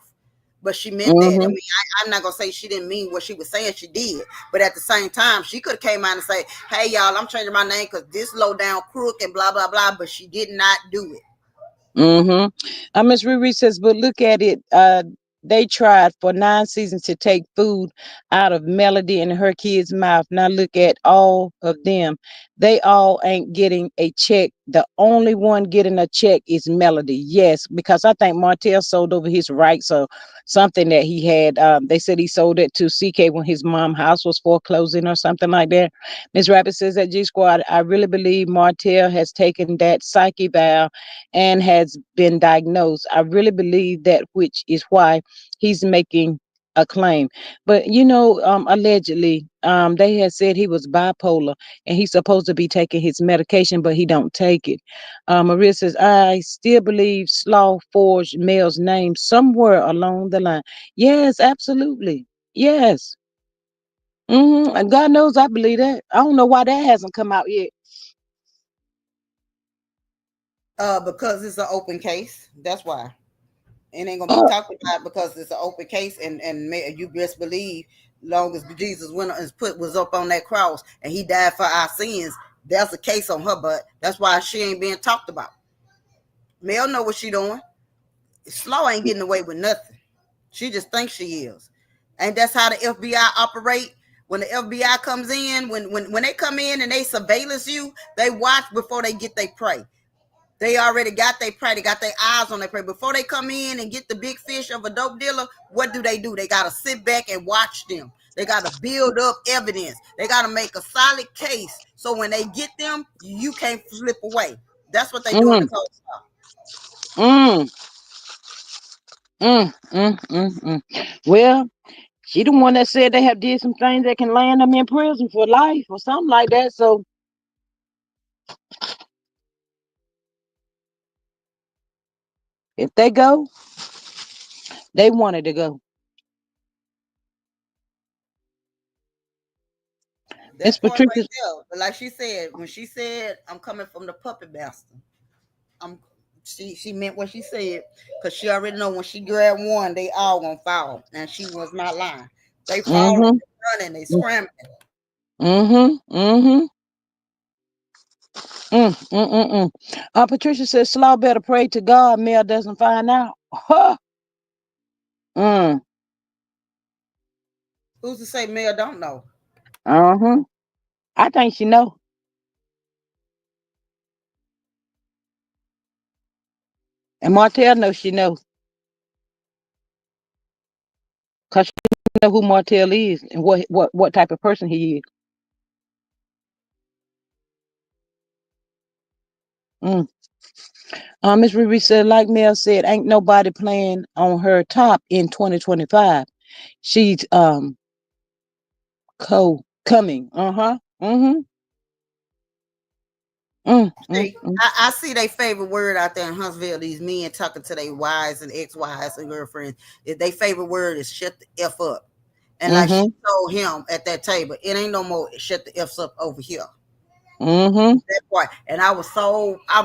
but she meant that. I Mm-hmm. mean, I'm not gonna say she didn't mean what she was saying. She did, but at the same time, she could have came out and say, "Hey, y'all, I'm changing my name because this low down crook and blah blah blah." But she did not do it. Mm-hmm. Miss Riri says, but look at it. They tried for 9 seasons to take food out of Melody and her kids' mouth. Now look at all of them. They all ain't getting a check. The only one getting a check is Melody. Yes, because I think Martell sold over his rights or something that he had. They said he sold it to CK when his mom house was foreclosing or something like that. Miss Rabbit says that G Squad, I really believe Martell has taken that psyche vow and has been diagnosed. I really believe that, which is why he's making a claim. But allegedly, they had said he was bipolar and he's supposed to be taking his medication, but he don't take it. Maria says, I still believe Slaw forged Mel's name somewhere along the line. Yes, absolutely. Yes. And God knows I believe that. I don't know why that hasn't come out yet. Because it's an open case. That's why it ain't gonna be Uh, talked about because it's an open case, and you best believe, long as Jesus went and was up on that cross and he died for our sins. There's a case on her butt. That's why she ain't being talked about. Mel know what she doing. Slow ain't getting away with nothing. She just thinks she is. And that's how the FBI operate. When the FBI comes in, when they come in and they surveillance you, they watch before they get their prey. They already got their prey. They got their eyes on their prey. Before they come in and get the big fish of a dope dealer, what do? They got to sit back and watch them. They got to build up evidence. They got to make a solid case. So when they get them, you can't slip away. That's what they do in the Mm, cold stop. mm, mm. Well, she the one that said they have did some things that can land them in prison for life or something like that. So if they go, they wanted to go. Miss That part right Patricia. there. But like she said, when she said, "I'm coming from the puppet master," I'm she meant what she said because she already know when she grabbed one, they all gonna fall, and she was not lying. They falling, Mm-hmm. they running, they scrambling. Mm-hmm. Mm-hmm. Mm. Patricia says Slaw better pray to God Mel doesn't find out. Huh. Mm. Who's to say Mel don't know? Uh-huh. I think she know. And Martell knows she knows. Because she know who Martell is and what type of person he is. Mm. Miss Ruby said, like Mel said, ain't nobody playing on her top in 2025. She's coming. Uh-huh. Mm-hmm. See, I see their favorite word out there in Huntsville. These men talking to their wives and ex-wives and girlfriends. If they favorite word is "shut the f up," and like she Mm-hmm. told him at that table, it ain't no more "shut the f's up" over here. Mm-hmm. That part. And I'm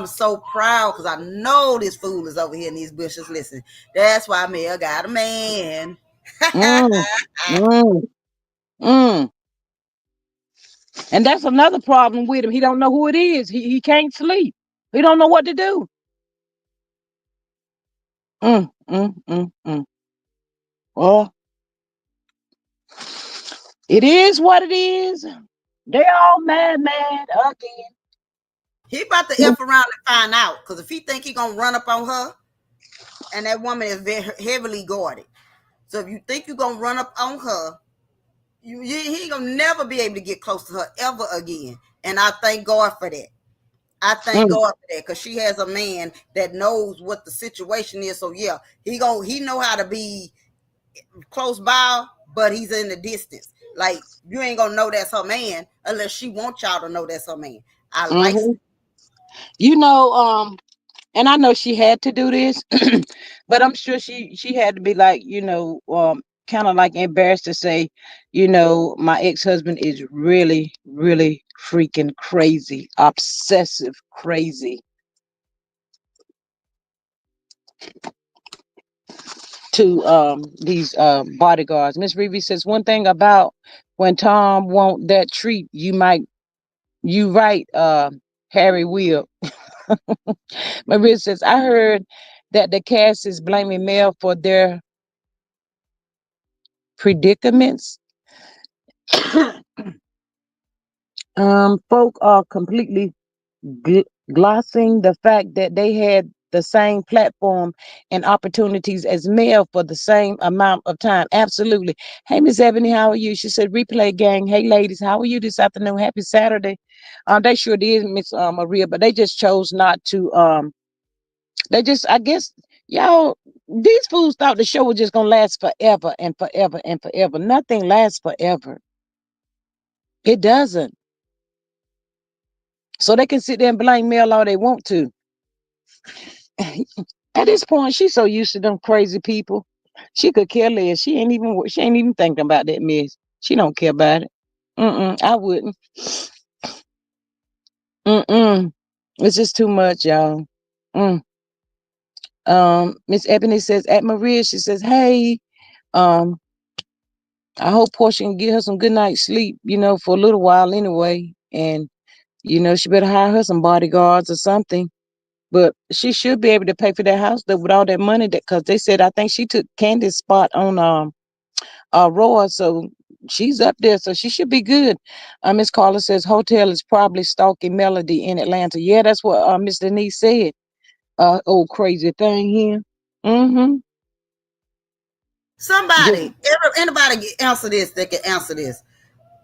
so proud because I know this fool is over here in these bushes. Listen, that's why Mel got a man. Mm. Mm. Mm. And that's another problem with him. He don't know who it is. He can't sleep. He don't know what to do. Mm. Well, it is what it is. They all mad again. He about to F around and find out. Because if he think he gonna run up on her, and that woman is very heavily guarded. So if you think you're gonna run up on her, he gonna never be able to get close to her ever again. And I thank God for that. I thank Mm, God for that because she has a man that knows what the situation is. So yeah, he know how to be close by, but he's in the distance. Like you ain't gonna know that's her man unless she wants y'all to know that's her man. I like. hmm You know, and I know she had to do this, but I'm sure she had to be like, kind of like embarrassed to say, my ex-husband is really, really freaking crazy, obsessive, crazy to these bodyguards. Miss Reeve says one thing about when Tom want that treat, you right, Harry will. Maria says, I heard that the cast is blaming Mel for their predicaments. Folk are completely glossing the fact that they had the same platform and opportunities as Mel for the same amount of time. Absolutely. Hey, Miss Ebony, how are you? She said, replay gang. Hey, ladies, how are you this afternoon? Happy Saturday. They sure did, Miss Maria, but they just chose not to. They just, I guess, y'all, these fools thought the show was just gonna last forever and forever and forever. Nothing lasts forever. It doesn't. So they can sit there and blame Mel all they want to. At this point, she's so used to them crazy people. She could care less. She ain't even thinking about that mess. She don't care about it. I wouldn't. Mm-mm. It's just too much, y'all. Mm. Miss Ebony says at Maria, she says, hey, um, I hope Portia can get her some good night's sleep, for a little while anyway. And She better hire her some bodyguards or something. But she should be able to pay for that house though with all that money that because they said I think she took Candy's spot on Roy, so she's up there, so she should be good. Miss Carla says Hotel is probably stalking Melody in Atlanta. Yeah, that's what Miss Denise said. Old crazy thing here. Mm-hmm. Somebody, anybody answer this that can answer this.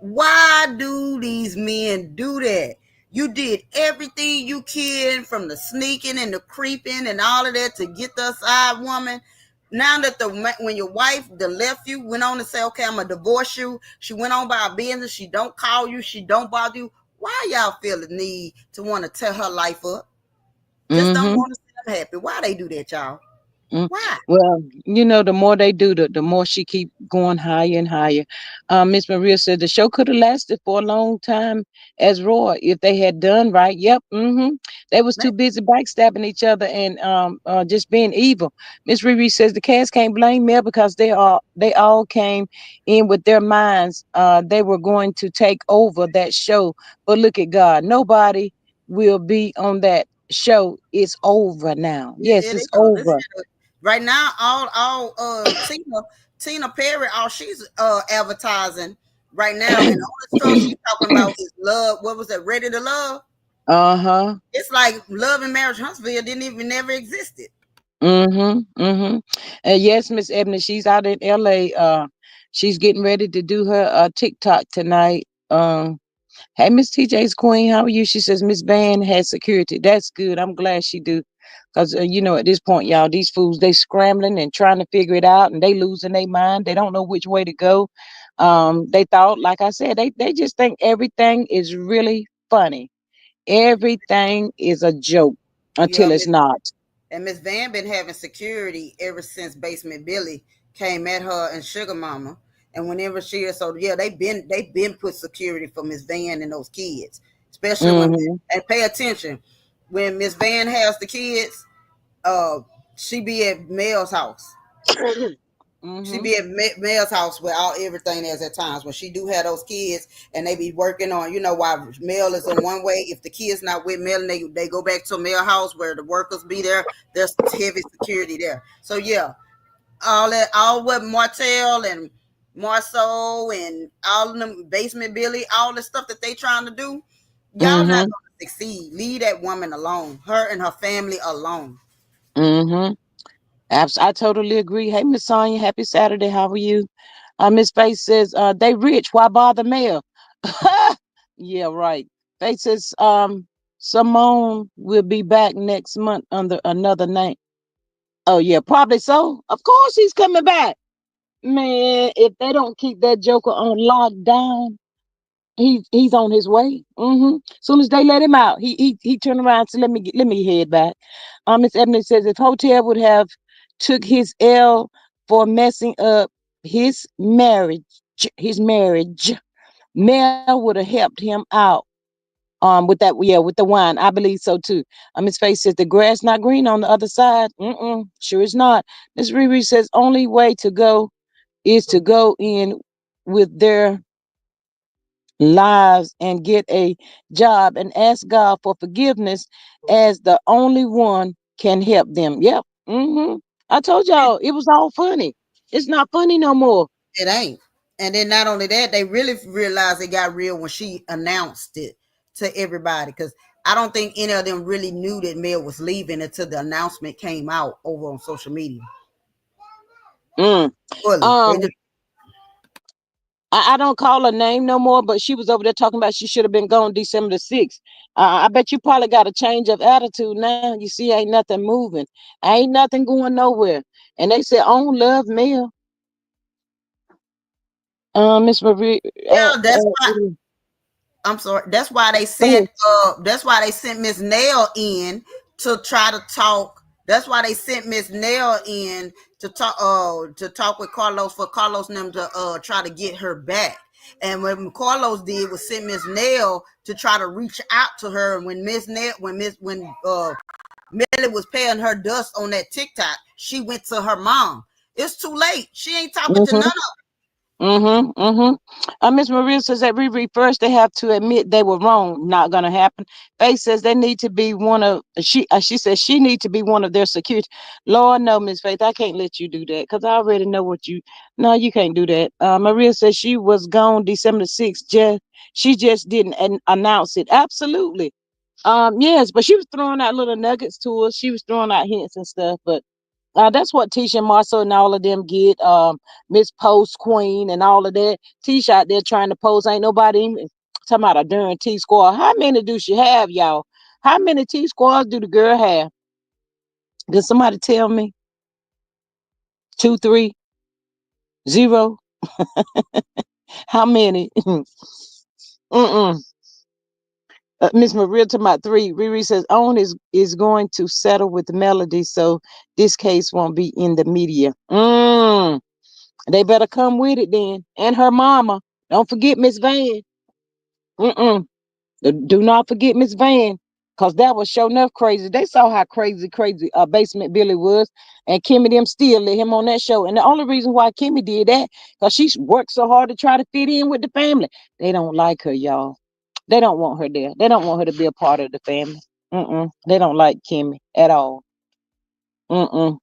Why do these men do that? You did everything you can from the sneaking and the creeping and all of that to get the side woman. Now that when your wife left you, went on to say, okay, I'm gonna divorce you. She went on by her business. She don't call you. She don't bother you. Why y'all feel the need to want to tear her life up? Just don't Mm-hmm. want to see them happy. Why they do that, y'all? Mm. Why? Well, the more they do, the more she keep going higher and higher. Miss Maria said the show could have lasted for a long time as Roy if they had done right. Yep. Mm-hmm. They was too busy backstabbing each other and just being evil. Miss Riri says the cast can't blame Mel because they all came in with their minds. They were going to take over that show, but look at God. Nobody will be on that show. It's over now. Yes, It it's is. over. Right now, all Tina Perry, all she's advertising right now, and all the stuff she's talking about is love. What was that? Ready to Love. Uh-huh. It's like Love and Marriage Huntsville didn't even never existed. Mm-hmm. Mm-hmm. And yes, Miss Ebony, she's out in LA. She's getting ready to do her TikTok tonight. Hey, Miss TJ's Queen, how are you? She says Miss Van has security. That's good. I'm glad she do. Because, at this point, y'all, these fools, they scrambling and trying to figure it out, and they losing their mind. They don't know which way to go. They thought, like I said, they just think everything is really funny. Everything is a joke Yeah, until it's not. Miss Van been having security ever since Basement Billy came at her and Sugar Mama. And whenever she is, so yeah, they been put security for Miss Van and those kids. Especially when, Mm-hmm. and pay attention, when Miss Van has the kids, uh she be at Mel's house. She Mm-hmm. be at Mel's house where all everything is at times when she do have those kids and they be working on, while Mel is in one way. If the kids not with Mel and they go back to Mel house where the workers be there, there's heavy security there. So yeah, all what Martell and Marceau and all of them Basement Billy, all the stuff that they trying to do, y'all not Mm-hmm. gonna succeed. Leave that woman alone, her and her family alone. Mm-hmm. I totally agree. Hey, Miss Sonia, happy Saturday. How are you? Miss Faith says, they rich. Why bother mail? Yeah, right. Faith says, Simone will be back next month under another name. Oh, yeah, probably so. Of course he's coming back. Man, if they don't keep that joker on lockdown, he's on his way. Soon as they let him out, he turned around and said, let me head back. Miss Ebony says if Hotel would have took his L for messing up his marriage, his marriage, Mel would have helped him out. With that, yeah, with the wine, I believe so too. Miss Face says the grass not green on the other side. Sure it's not. Miss Riri says only way to go is to go in with their lives and get a job and ask God for forgiveness as the only one can help them. Yep. I told y'all it was all funny. It's not funny no more. It ain't. And then not only that, they really realized it got real when she announced it to everybody. Because I don't think any of them really knew that Mel was leaving until the announcement came out over on social media. Mm. Fully. They Um, just I don't call her name no more, but she was over there talking about she should have been gone December the 6th. I bet you probably got a change of attitude now. You see, ain't nothing moving. Ain't nothing going nowhere. And they said, "Oh, love Mel." Miss Marie, yeah, I'm sorry. That's why they sent go Miss Nail in to try to talk. That's why they sent Miss Nail in to talk with Carlos for Carlos and them to try to get her back. And what Carlos did was send Miss Nail to try to reach out to her. And when Miss Nail when Millie was paying her dust on that TikTok, she went to her mom. It's too late. She ain't talking to none ahead. of them. Mm-hmm. Mm-hmm. Miss Maria says that Riri first they have to admit they were wrong. Not gonna happen. Faith says they need to be one of she says she need to be one of their security. Lord no, Miss Faith, I can't let you do that because I already know what you. No, you can't do that. Maria says she was gone December 6th. Just she just didn't announce it. Absolutely. Yes, but she was throwing out little nuggets to us. She was throwing out hints and stuff, but that's what Tisha and Marcel and all of them get. Miss Post Queen and all of that. Tisha out there trying to post. Ain't nobody even talking about a darn T squad. How many do she have, y'all? How many T squads do the girl have? Can somebody tell me? Two, three, zero. How many? Mm-mm. Miss Maria to my three. Riri says Owen is going to settle with Melody, so this case won't be in the media. They better come with it then. And her mama. Don't forget Miss Van. Mm-mm. Do not forget Miss Van. Cause that was sure enough crazy. They saw how crazy Basement Billy was. And Kimmy them still let him on that show. And the only reason why Kimmy did that, because she worked so hard to try to fit in with the family. They don't like her, y'all. They don't want her there. They don't want her to be a part of the family. Mm-mm. They don't like Kimmy at all. Mm-mm.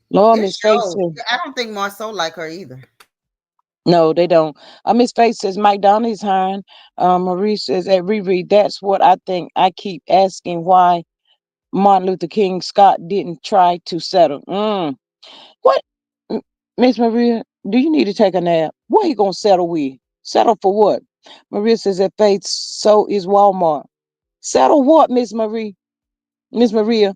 Lord, It Miss Faith shows. said, I don't think Marceau like her either. no, they don't. Miss Faith says Mike Donley's hiring. Marie says at Riri, that's what I think. I keep asking why Martin Luther King Scott didn't try to settle. What, M- Miss Maria? Do you need to take a nap? What he gonna settle with? Settle for what? Maria says at Faith, so is Walmart. Settle what, Miss Marie? Miss Maria?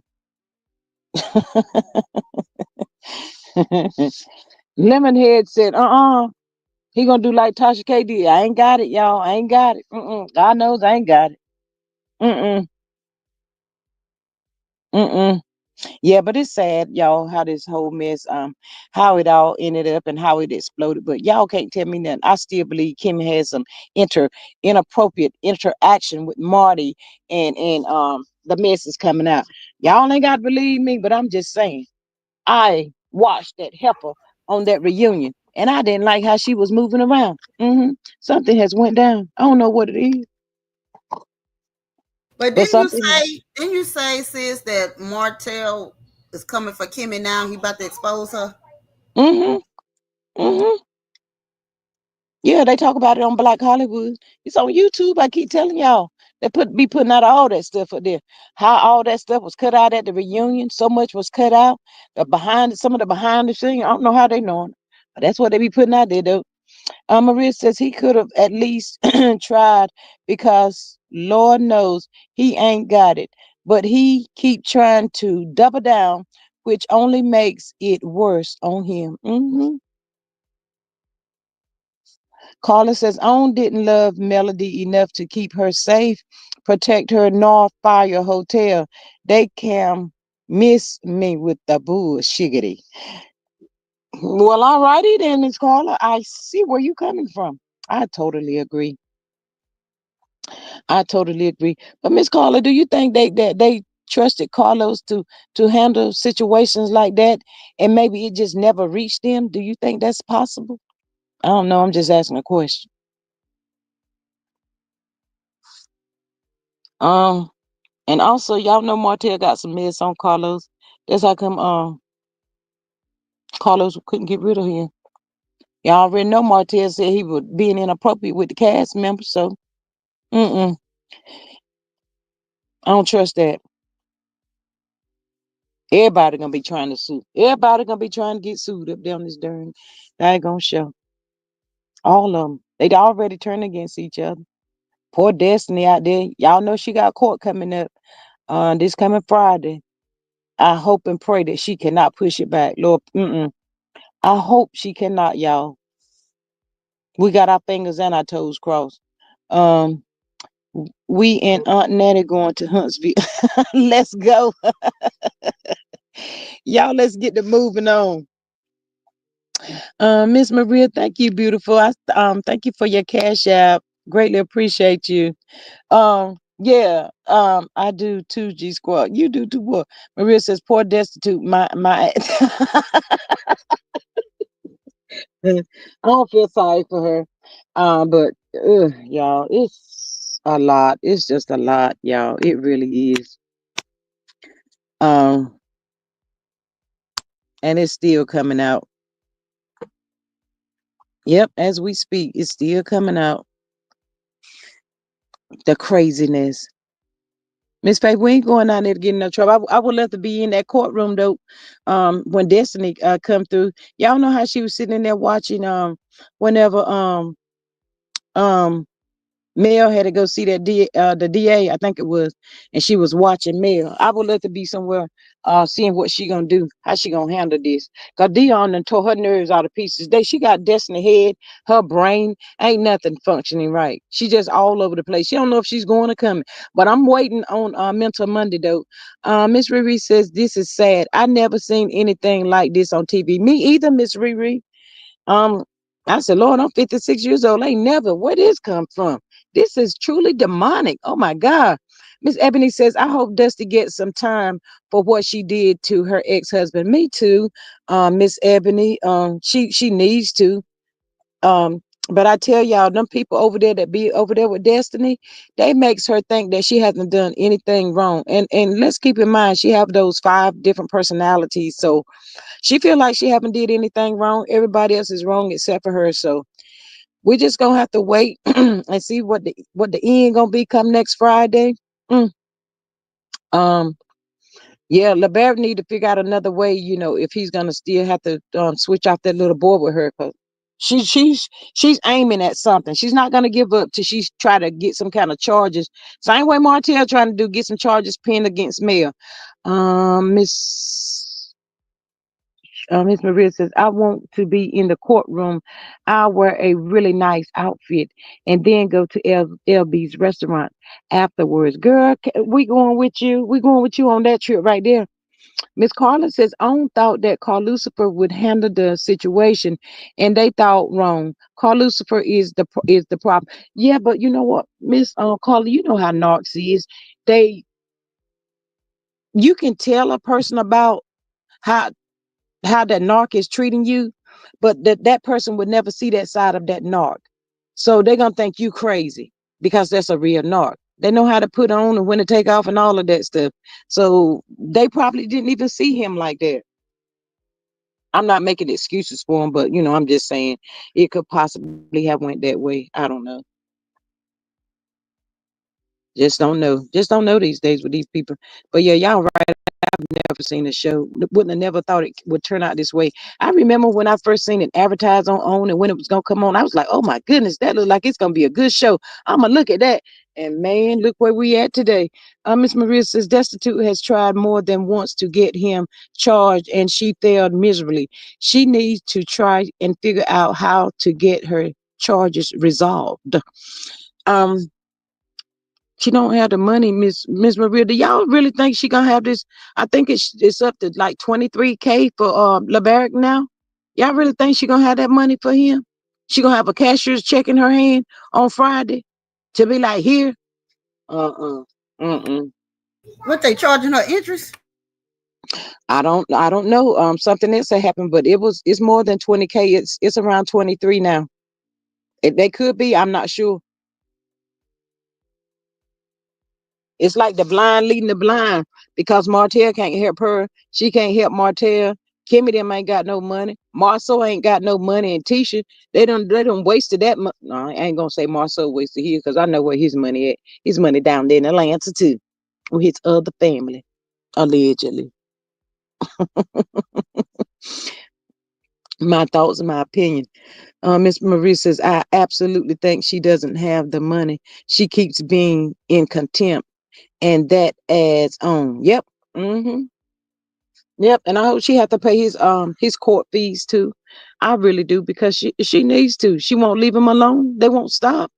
Lemonhead said, he gonna do like Tasha K did. I ain't got it, y'all. I ain't got it. God knows I ain't got it. Mm-mm. Mm-mm. Yeah, but it's sad, y'all, how this whole mess, how it all ended up and how it exploded. But y'all can't tell me nothing. I still believe Kim has some inappropriate interaction with Marty, and the mess is coming out. Y'all ain't got to believe me, but I'm just saying. I watched that heifer on that reunion, and I didn't like how she was moving around. Something has went down. I don't know what it is, But but something. didn't you say, sis, that Martell is coming for Kimmy now? He about to expose her. Mm-hmm. Mm-hmm. Yeah, they talk about it on Black Hollywood. It's on YouTube. I keep telling y'all. They be putting out all that stuff up there. How all that stuff was cut out at the reunion. So much was cut out. Some of the behind the scenes. I don't know how they know it. But that's what they be putting out there though. Maria says he could have at least tried because Lord knows he ain't got it. But he keep trying to double down, which only makes it worse on him. Carla says Own didn't love Melody enough to keep her safe, protect her North Fire Hotel. They can miss me with the bullshiggity. Well, all righty then, Miss Carla. I see where you coming from. I totally agree. I totally agree. But Miss Carla, do you think they trusted Carlos to handle situations like that and maybe it just never reached them? Do you think that's possible? I don't know. I'm just asking a question. Um, and also, y'all know Martell got some mess on Carlos. That's how come Carlos couldn't get rid of him. Y'all already know Martell said he was being inappropriate with the cast members, so mm-mm, I don't trust that. Everybody gonna be trying to sue. Everybody gonna be trying to get sued up there on this darn daggone show. All of them. They already turned against each other. Poor Destiny out there. Y'all know she got court coming up this coming Friday. I hope and pray that she cannot push it back. Lord, I hope she cannot, y'all. We got our fingers and our toes crossed. Um, we and Aunt Natty going to Huntsville. Let's go. Y'all, let's get to moving on. Miss Maria, thank you, beautiful. Thank you for your cash app. Greatly appreciate you. Yeah, I do too, G Squad. You do too. What? Maria says, poor destitute. My I don't feel sorry for her. But y'all, it's a lot. It's just a lot, y'all. It really is. Um, and it's still coming out. Yep, as we speak, it's still coming out. The craziness. Miss Faith, we ain't going down there to get in no trouble. I would love to be in that courtroom though. When Destiny come through, y'all know how she was sitting in there watching. Whenever um Mel had to go see that the DA, I think it was, and she was watching Mel. I would love to be somewhere, seeing what she gonna do, how she gonna handle this. Cause Dion done tore her nerves out of pieces. She got Destiny head, her brain ain't nothing functioning right. She just all over the place. She don't know if she's going to come. But I'm waiting on Mental Monday though. Miss Riri says this is sad. I never seen anything like this on TV. Me either, Miss Riri. Um, I said, Lord, I'm 56 years old. I ain't never, where this come from? This is truly demonic. Oh my God. Miss Ebony says, I hope Dusty gets some time for what she did to her ex-husband. Me too, Miss Ebony. She needs to. Um, but I tell y'all, them people over there that be over there with Destiny, they makes her think that she hasn't done anything wrong. And let's keep in mind, she have those 5 different personalities. So she feel like she haven't did anything wrong. Everybody else is wrong except for her. So we just gonna have to wait and see what the end gonna be come next Friday. Mm. Um, yeah, LeBaron need to figure out another way. If he's gonna still have to switch off that little boy with her, cause she's aiming at something. She's not gonna give up till she's try to get some kind of charges. Same way Martell trying to do, get some charges pinned against Mel. Miss Miss Maria says, I want to be in the courtroom. I'll wear a really nice outfit and then go to LB's restaurant afterwards. Girl, we going with you. We going with you on that trip right there. Miss Carla says, Own thought that Carl Lucifer would handle the situation, and they thought wrong. Carl Lucifer is the problem. Yeah, but you know what, Miss Carla, you know how narcs is. They You can tell a person about how that narc is treating you, but that person would never see that side of that narc. So they're gonna think you crazy because that's a real narc. They know how to put on and when to take off and all of that stuff. So they probably didn't even see him like that. I'm not making excuses for him, but I'm just saying it could possibly have went that way. I don't know. Just don't know. Just don't know these days with these people. But yeah, y'all right. I've never seen a show. Wouldn't have never thought it would turn out this way. I remember when I first seen it advertised on and when it was gonna come on, I was like, oh my goodness, that looks like it's gonna be a good show. I'm gonna look at that. And man, look where we at today. Miss Maria says Destitute has tried more than once to get him charged and she failed miserably. She needs to try and figure out how to get her charges resolved. Um, she don't have the money, Miss Maria. Do y'all really think she gonna have this? I think it's up to like 23K for LeBaric now. Y'all really think she gonna have that money for him? She gonna have a cashier's check in her hand on Friday to be like, here? Uh-uh. Mm-mm. What they charging her interest? I don't know. Something else had happened, but it's more than 20K. It's around 23 now. They could be, I'm not sure. It's like the blind leading the blind because Martell can't help her. She can't help Martell. Kimmy them ain't got no money. Marceau ain't got no money. And Tisha, they don't wasted that money. No, I ain't gonna say Marceau wasted his because I know where his money at. His money down there in Atlanta too, with his other family, allegedly. My thoughts and my opinion. Miss Marie says, I absolutely think she doesn't have the money. She keeps being in contempt, and that adds on. Yep. Mm-hmm. Yep, and I hope she have to pay his court fees too. I really do because she needs to. She won't leave him alone. They won't stop.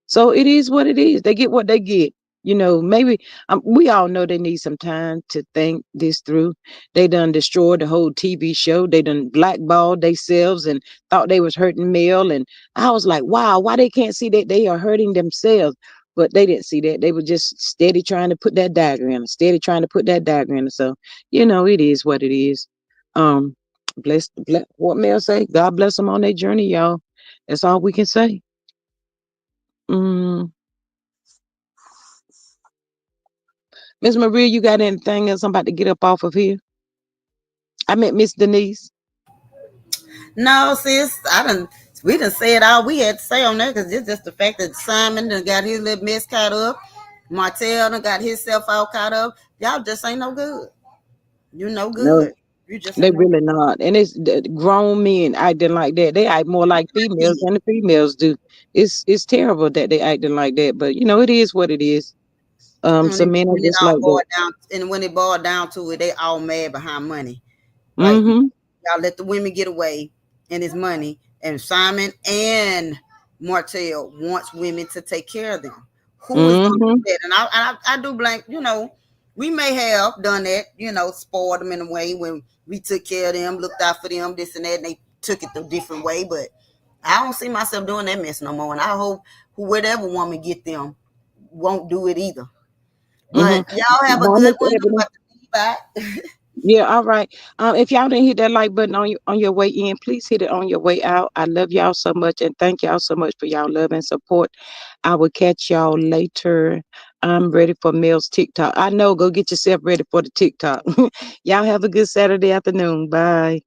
So it is what it is. They get what they get. Maybe we all know they need some time to think this through. They done destroyed the whole TV show. They done blackballed themselves and thought they was hurting Mel. And I was like, wow, why they can't see that they are hurting themselves? But they didn't see that. They were just steady trying to put that dagger in, steady trying to put that dagger in. So, it is what it is. Um, Bless what Mel say. God bless them on their journey, y'all. That's all we can say. Mm. Miss Maria, you got anything else? I'm about to get up off of here. I met Miss Denise. No, sis, I done. We done said all we had to say on that because it's just the fact that Simon done got his little mess caught up. Martell done got himself all caught up. Y'all just ain't no good. You no No, good. You just they ain't no really not. And it's the grown men acting like that. They act more like females good. than the females do. It's terrible that they acting like that. But it is what it is. Some men are When it just all like that. boiled down, and when it boiled down to it, they all mad behind money. Like Mm-hmm. y'all let the women get away, and it's money. And Simon and Martell wants women to take care of them. Who is going to Mm-hmm. do that? And I do blame. We may have done that. Spoiled them in a way when we took care of them, looked out for them, this and that, and they took it a different way. But I don't see myself doing that mess no more. And I hope whatever woman get them won't do it either. Mm-hmm. But y'all have a Bye, good Miss one. I'm Ebony. about to leave out. Yeah, all right. If y'all didn't hit that like button on your way in, please hit it on your way out. I love y'all so much and thank y'all so much for y'all love and support. I will catch y'all later. I'm ready for Mel's TikTok. I know, go get yourself ready for the TikTok. Y'all have a good Saturday afternoon. Bye.